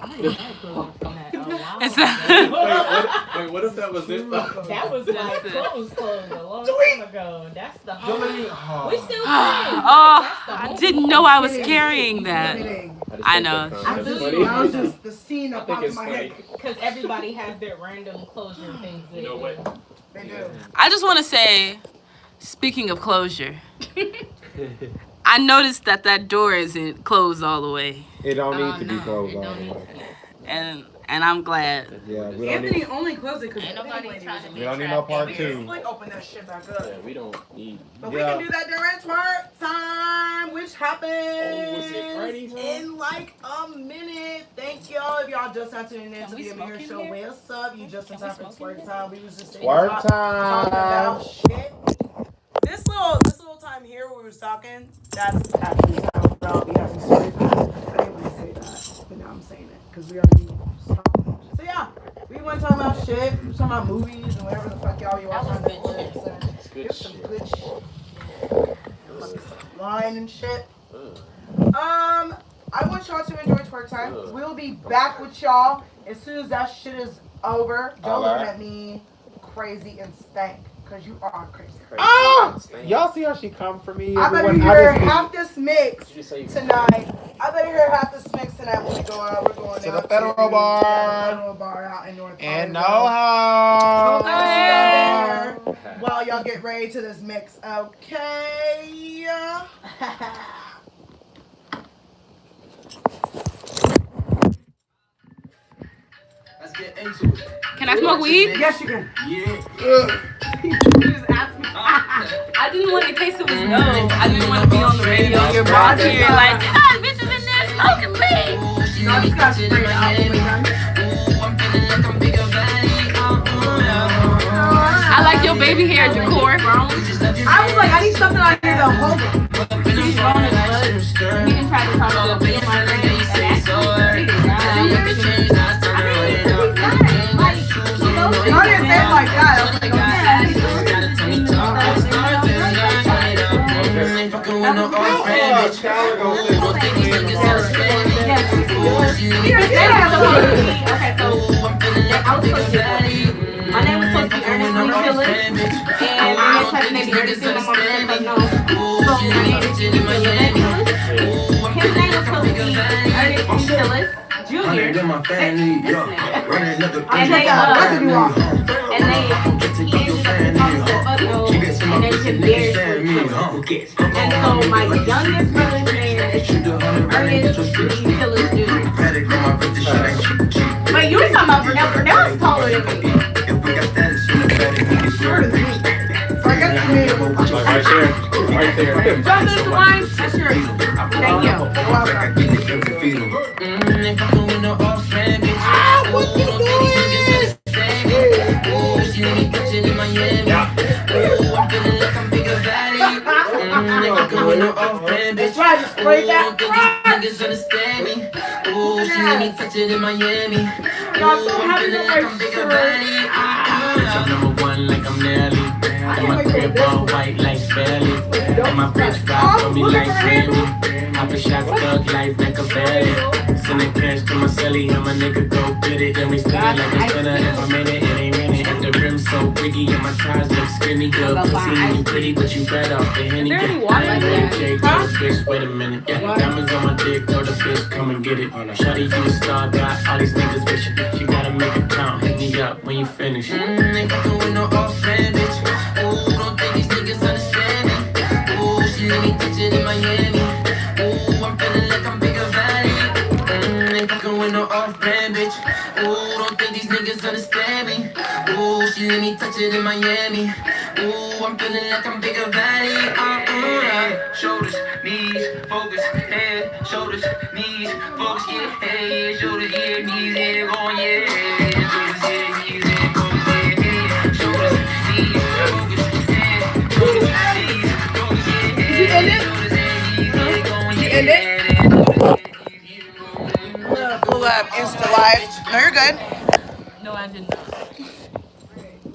E: I didn't know Closure from that a while
G: It's
E: ago.
F: Wait, what if that was it?
E: That was like closed a long time ago. That's the homie. We still friends.
G: Oh, I didn't know I was carrying that.
C: Kidding.
G: I know.
C: That
E: funny.
C: was just the scene that
F: I think
C: popped in
F: it's
C: my
F: funny.
C: head.
E: Because everybody has their random closure things.
F: You know what?
C: They do.
G: I just want to say, speaking of closure, I noticed that door isn't closed all the way,
B: It don't
E: Oh,
B: need to be
E: no,
B: closed
E: it
B: all
E: don't
B: the
E: need
B: way.
E: to be.
G: and I'm glad.
B: Yeah, we don't
C: Anthony
B: need.
C: only closed it because
D: ain't nobody trying to
B: We don't need no part two.
C: Like open that shit back up.
F: Yeah, we don't need.
C: But
B: Yeah.
C: we can do that during twerk time, which happens
F: was it party time?
C: in like a minute. Thank y'all. If y'all just not tuning in to
G: we
C: the Amir
G: smoke in
C: Show,
G: here?
C: what's up? You just in
G: Can we
C: time for
G: smoke in
C: twerk time. We was just sitting
B: Twerk
C: talking about
B: time.
C: shit. This little time here where we was talking, that's actually how about we having story time. I didn't want to say that, but now I'm saying it because we already stopped. So yeah, we went talking about shit. We was talking about movies and whatever the fuck y'all you watch on
D: That was good
C: Netflix. And
F: It's good
C: here's some
F: shit.
C: good shit. Some wine and shit.
F: Ugh.
C: I want y'all to enjoy twerk time.
F: Ugh.
C: We'll be back with y'all as soon as that shit is over. Don't look
B: Alright.
C: at me crazy and stank, cause you are crazy.
B: Ah! Y'all see how she come for me?
C: I better
B: Everyone-
C: hear
B: I just-
C: half this mix
F: Did you say you
C: tonight. I better hear half this mix tonight when we go out. We're going
B: To
C: out
B: the Federal
C: to
B: Bar.
C: the Federal Bar out in North
B: And no
C: Hollywood.
B: hoes.
C: Hope to see y'all there while y'all get ready to this mix. Okay.
H: Let's get into it.
G: Can I smoke weed?
C: Yes, you can.
H: Yeah.
C: You just asked me.
G: I didn't want, in case it was no, I didn't want to be on the radio. Your boss here, like, ah, bitches in there smoking weed.
C: No, you got to bring it out.
G: I like your baby hair decor.
C: I was like, I need something out here to hold it.
E: He's grown as fuck. He can try to talk to me and my friends and actually pretty down.
C: Y'all didn't say it like that. I was like,
E: Okay, so I was supposed to my name was supposed to be Ernestine Phillips, and we had tried to make me Ernestine. My mom said like no. So my name is Phillips. His name was supposed to
H: Big in my family,
E: Listen.
H: running up the
E: And they,
C: That's what you want.
E: and they, he ended up talking to other dudes, and they could barely speak. And so my youngest brother's name is Ernest Lee Tillis Jr. But you were talking about Vernell. Vernell is taller than me.
C: So I guess you need
B: Like right there. Right there.
E: Drop this wine. That's yours. Thank you.
C: What you Let's try to spray that.
H: Niggas understand me. Ooh, she let me touch it in Miami.
C: I'm so happy to make
H: bigger
C: sure.
H: body. I'm number one like I'm Nelly. And my crib all white like Spelly. And my bitch ride for me like Sammy. Hop a shot, thug life like a belly. Send the cash to my celly and my nigga go get it. Then we spin it like a spinner. If I'm in it, it ain't minute. And the rim so biggie and my ties look skinny. Good pussy, you pretty, but you better off the Henny.
G: Is there any water
H: I ain't
G: like
H: Ray J, tell the bitch, wait a minute. Yeah, diamonds on my dick, tell the bitch, come and get it. Shawty, you a star, got all these niggas wishing. She gotta make it count, hit me up when you finish. Ain't fucking with no off-brand bitch. Ooh, don't think these niggas understand me. Ooh, she let me touch it in Miami. Ooh, I'm feeling like I'm bigger valley. Ain't fucking with no off-brand bitch. Ooh, don't think these niggas understand me. Ooh, she let me touch it in Miami. Ooh, I'm feeling like I'm bigger valley. Shoulders, knees, focus, head, shoulders, knees, focus, yeah, head, shoulders, yeah, knees, head, going, yeah, shoulders, yeah, knees, head, focus, yeah, head, shoulders, knees, focus, head, shoulders, knees, focus, yeah, head, shoulders, yeah, knees, head, going, yeah,
C: I'm gonna pull up Insta Live. No, you're good.
E: No, I didn't.